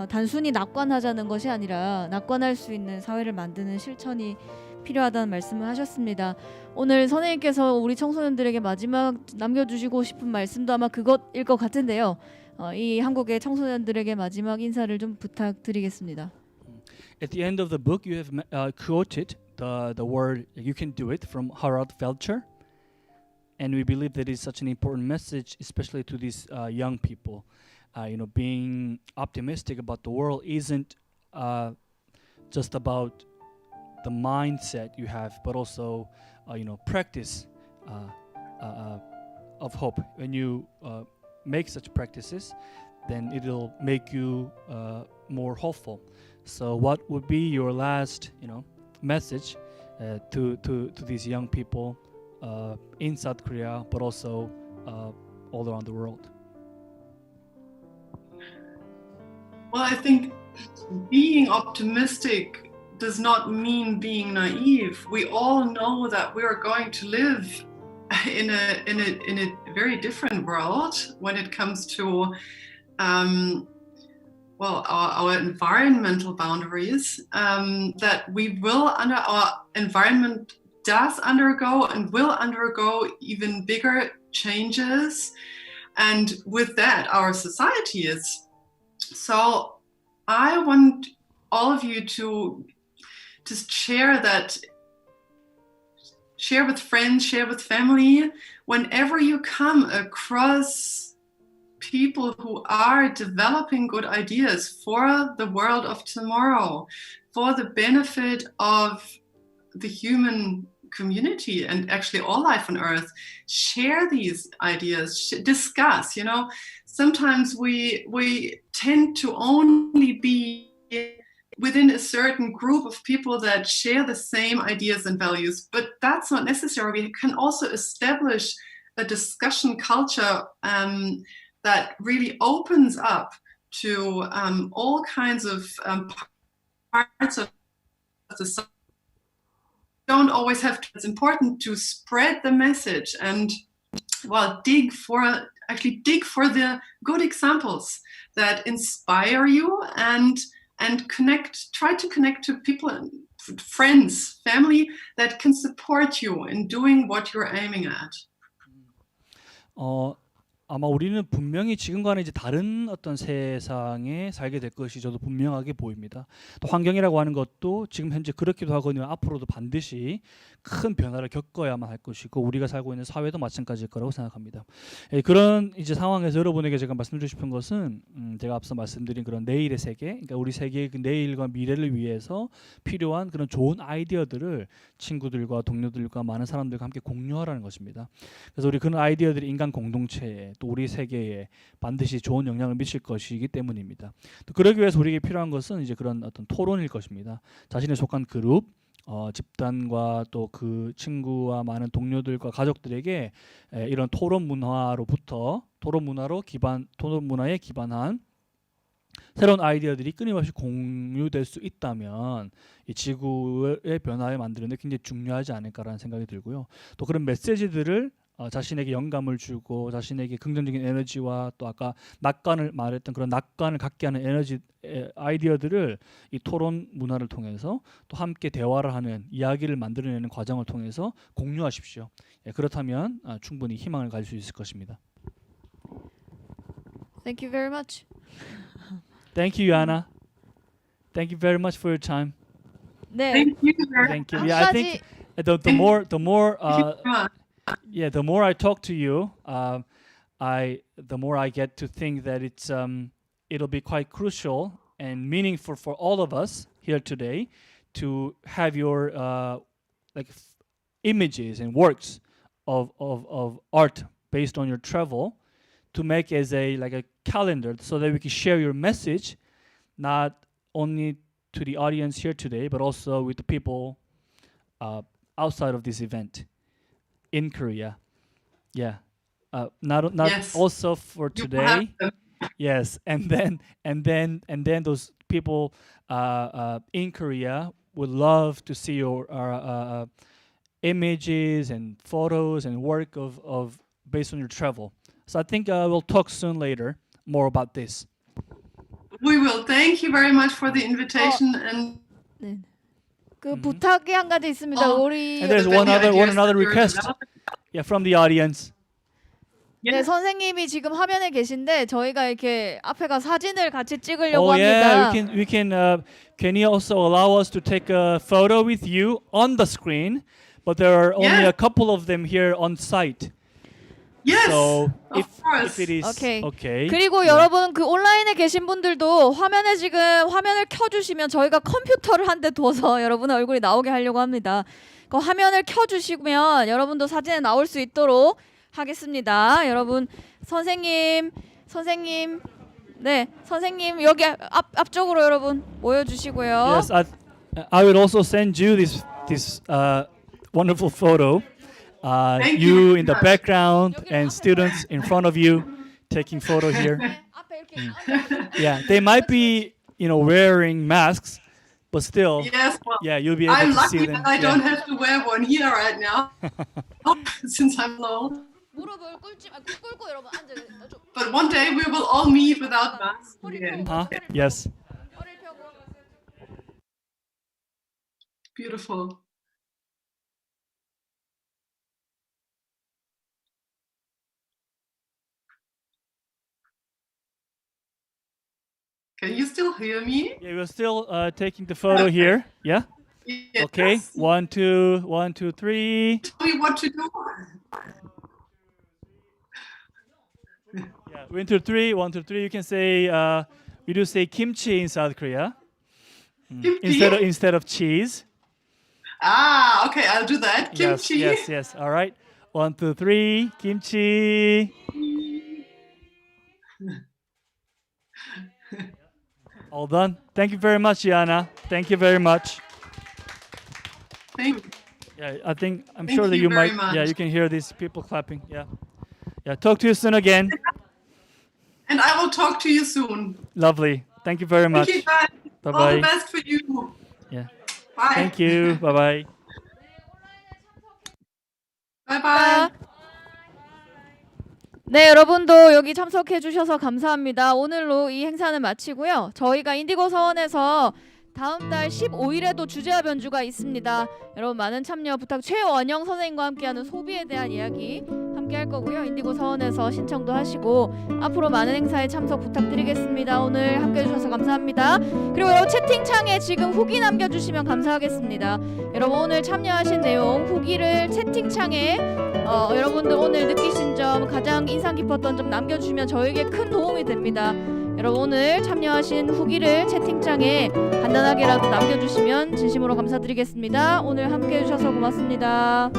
단순히 낙관하자는 것이 아니라 낙관할 수 있는 사회를 만드는 실천이 필요하다는 말씀을 하셨습니다. 오늘 선생님께서 우리 청소년들에게 마지막 남겨주시고 싶은 말씀도 아마 그것일 것 같은데요. 이 한국의 청소년들에게 마지막 인사를 좀 부탁드리겠습니다. At the end of the book, you have quoted the word "you can do it" from Harald Felcher, and we believe that is such an important message, especially to these young people. Being optimistic about the world isn't just about the mindset you have, but also practice of hope. When you make such practices, then it'll make you more hopeful. So what would be your last message to these young people in South Korea but also all around the world? Well, I think being optimistic does not mean being naive. We all know that we are going to live in a very different world when it comes to our environmental boundaries, that we will our environment does undergo and will undergo even bigger changes, and with that our society is. So I want all of you to just share with friends, share with family, whenever you come across people who are developing good ideas for the world of tomorrow, for the benefit of the human community and actually all life on earth. Share these ideas, discuss. Sometimes we tend to only be within a certain group of people that share the same ideas and values, but that's not necessary. We can also establish a discussion culture that really opens up to all kinds of parts of the society. Don't always have to. It's important to spread the message and dig for the good examples that inspire you and try to connect to people, friends, family that can support you in doing what you're aiming at. 아마 우리는 분명히 지금과는 이제 다른 어떤 세상에 살게 될 것이 저도 분명하게 보입니다. 또 환경이라고 하는 것도 지금 현재 그렇기도 하거든요. 앞으로도 반드시 큰 변화를 겪어야만 할 것이고 우리가 살고 있는 사회도 마찬가지일 거라고 생각합니다. 그런 이제 상황에서 여러분에게 제가 말씀드리고 싶은 것은 제가 앞서 말씀드린 그런 내일의 세계, 그러니까 우리 세계의 그 내일과 미래를 위해서 필요한 그런 좋은 아이디어들을 친구들과 동료들과 많은 사람들과 함께 공유하라는 것입니다. 그래서 우리 그런 아이디어들이 인간 공동체에 또 우리 세계에 반드시 좋은 영향을 미칠 것이기 때문입니다. 또 그러기 위해서 우리에게 필요한 것은 이제 그런 어떤 토론일 것입니다. 자신에 속한 그룹, 집단과 또 그 친구와 많은 동료들과 가족들에게 이런 토론 문화에 기반한 새로운 아이디어들이 끊임없이 공유될 수 있다면 이 지구의 변화를 만드는 데 굉장히 중요하지 않을까라는 생각이 들고요. 또 그런 메시지들을 자신에게 영감을 주고 자신에게 긍정적인 에너지와 또 아까 말했던 그런 낙관을 갖게 하는 아이디어들을 이 토론 문화를 통해서 또 함께 대화를 하는 이야기를 만들어내는 과정을 통해서 공유하십시오. 그렇다면 충분히 희망을 가질 수 있을 것입니다. Thank you very much. Thank you, Anna. Thank you very much for your time. 네. Thank you very Thank you. much. Yeah, I think the more I talk to you, the more I get to think that it'll be quite crucial and meaningful for all of us here today to have your images and works of art based on your travel to make as a calendar so that we can share your message not only to the audience here today but also with the people outside of this event in Korea. Yeah. Not Yes. also for today. Yes, and then those people in Korea would love to see your images and photos and work of based on your travel. So I think we'll talk soon later more about this. We will. Thank you very much for the invitation and 네. 그 부탁이 한 가지 있습니다. 우리 And there's the one ideas other that you're request. developing. Yeah, from the audience. 네, 선생님이 지금 화면에 계신데 저희가 이렇게 앞에가 사진을 같이 찍으려고 Oh yeah, 합니다. we can. Can you also allow us to take a photo with you on the screen? But there are only Yeah. a couple of them here on site. Yes, So of course. if it is Okay. okay. 그리고 여러분 그 온라인에 계신 분들도 화면에 지금 화면을 켜주시면 저희가 컴퓨터를 한 대 둬서 여러분의 얼굴이 나오게 하려고 합니다. 그 화면을 켜주시면 여러분도 사진에 나올 수 있도록 하겠습니다. 여러분 선생님 네 선생님 여기 앞쪽으로 여러분 모여주시고요. Yes, I will also send you this wonderful photo Thank you you in the very much. background and students in front of you taking photo here. 앞에 이렇게 Yeah, they might be, wearing masks, but still, Yes, well, yeah, you'll be able I'm to see lucky them. that I Yeah. don't have to wear one here right now since I'm alone. 무릎을 꿇고 여러분 앉아. 좀 But one day we will all meet without masks again. Huh? Yes. 허리를 펴고. Beautiful. Can you still hear me? Yeah, we're still taking the photo here. Yeah. Yes. Okay. 1, 2, 1, 2, 3. Tell me what to do. Yeah. 1, 2, 3. 1, 2, 3. You can say we do say kimchi in South Korea Kimchi? instead of cheese. Ah, okay, I'll do that. Kimchi. Yes. All right. 1, 2, 3. Kimchi. All done. Thank you very much, Yana. Thank you very much. Thank you. Yeah, I'm Thank sure that you you very might. much. Yeah, you can hear these people clapping. Yeah. Talk to you soon again. And I will talk to you soon. Lovely. Thank you very much. Thank you, guys. All Bye-bye. the best for you. Yeah. Bye. Thank you. Bye bye. Bye-bye. 네, 여러분도 여기 참석해 주셔서 감사합니다. 오늘로 이 행사는 마치고요. 저희가 인디고 서원에서 다음 달 15일에도 주제와 변주가 있습니다. 여러분 많은 참여 부탁. 최원영 선생님과 함께하는 소비에 대한 이야기 함께 할 거고요. 인디고 서원에서 신청도 하시고 앞으로 많은 행사에 참석 부탁드리겠습니다. 오늘 함께 해주셔서 감사합니다. 그리고 여러분 채팅창에 지금 후기 남겨주시면 감사하겠습니다. 여러분 오늘 참여하신 내용 후기를 채팅창에 여러분들 오늘 느끼신 점 가장 인상 깊었던 점 남겨주시면 저에게 큰 도움이 됩니다. 여러분 오늘 참여하신 후기를 채팅창에 간단하게라도 남겨주시면 진심으로 감사드리겠습니다. 오늘 함께 해주셔서 고맙습니다.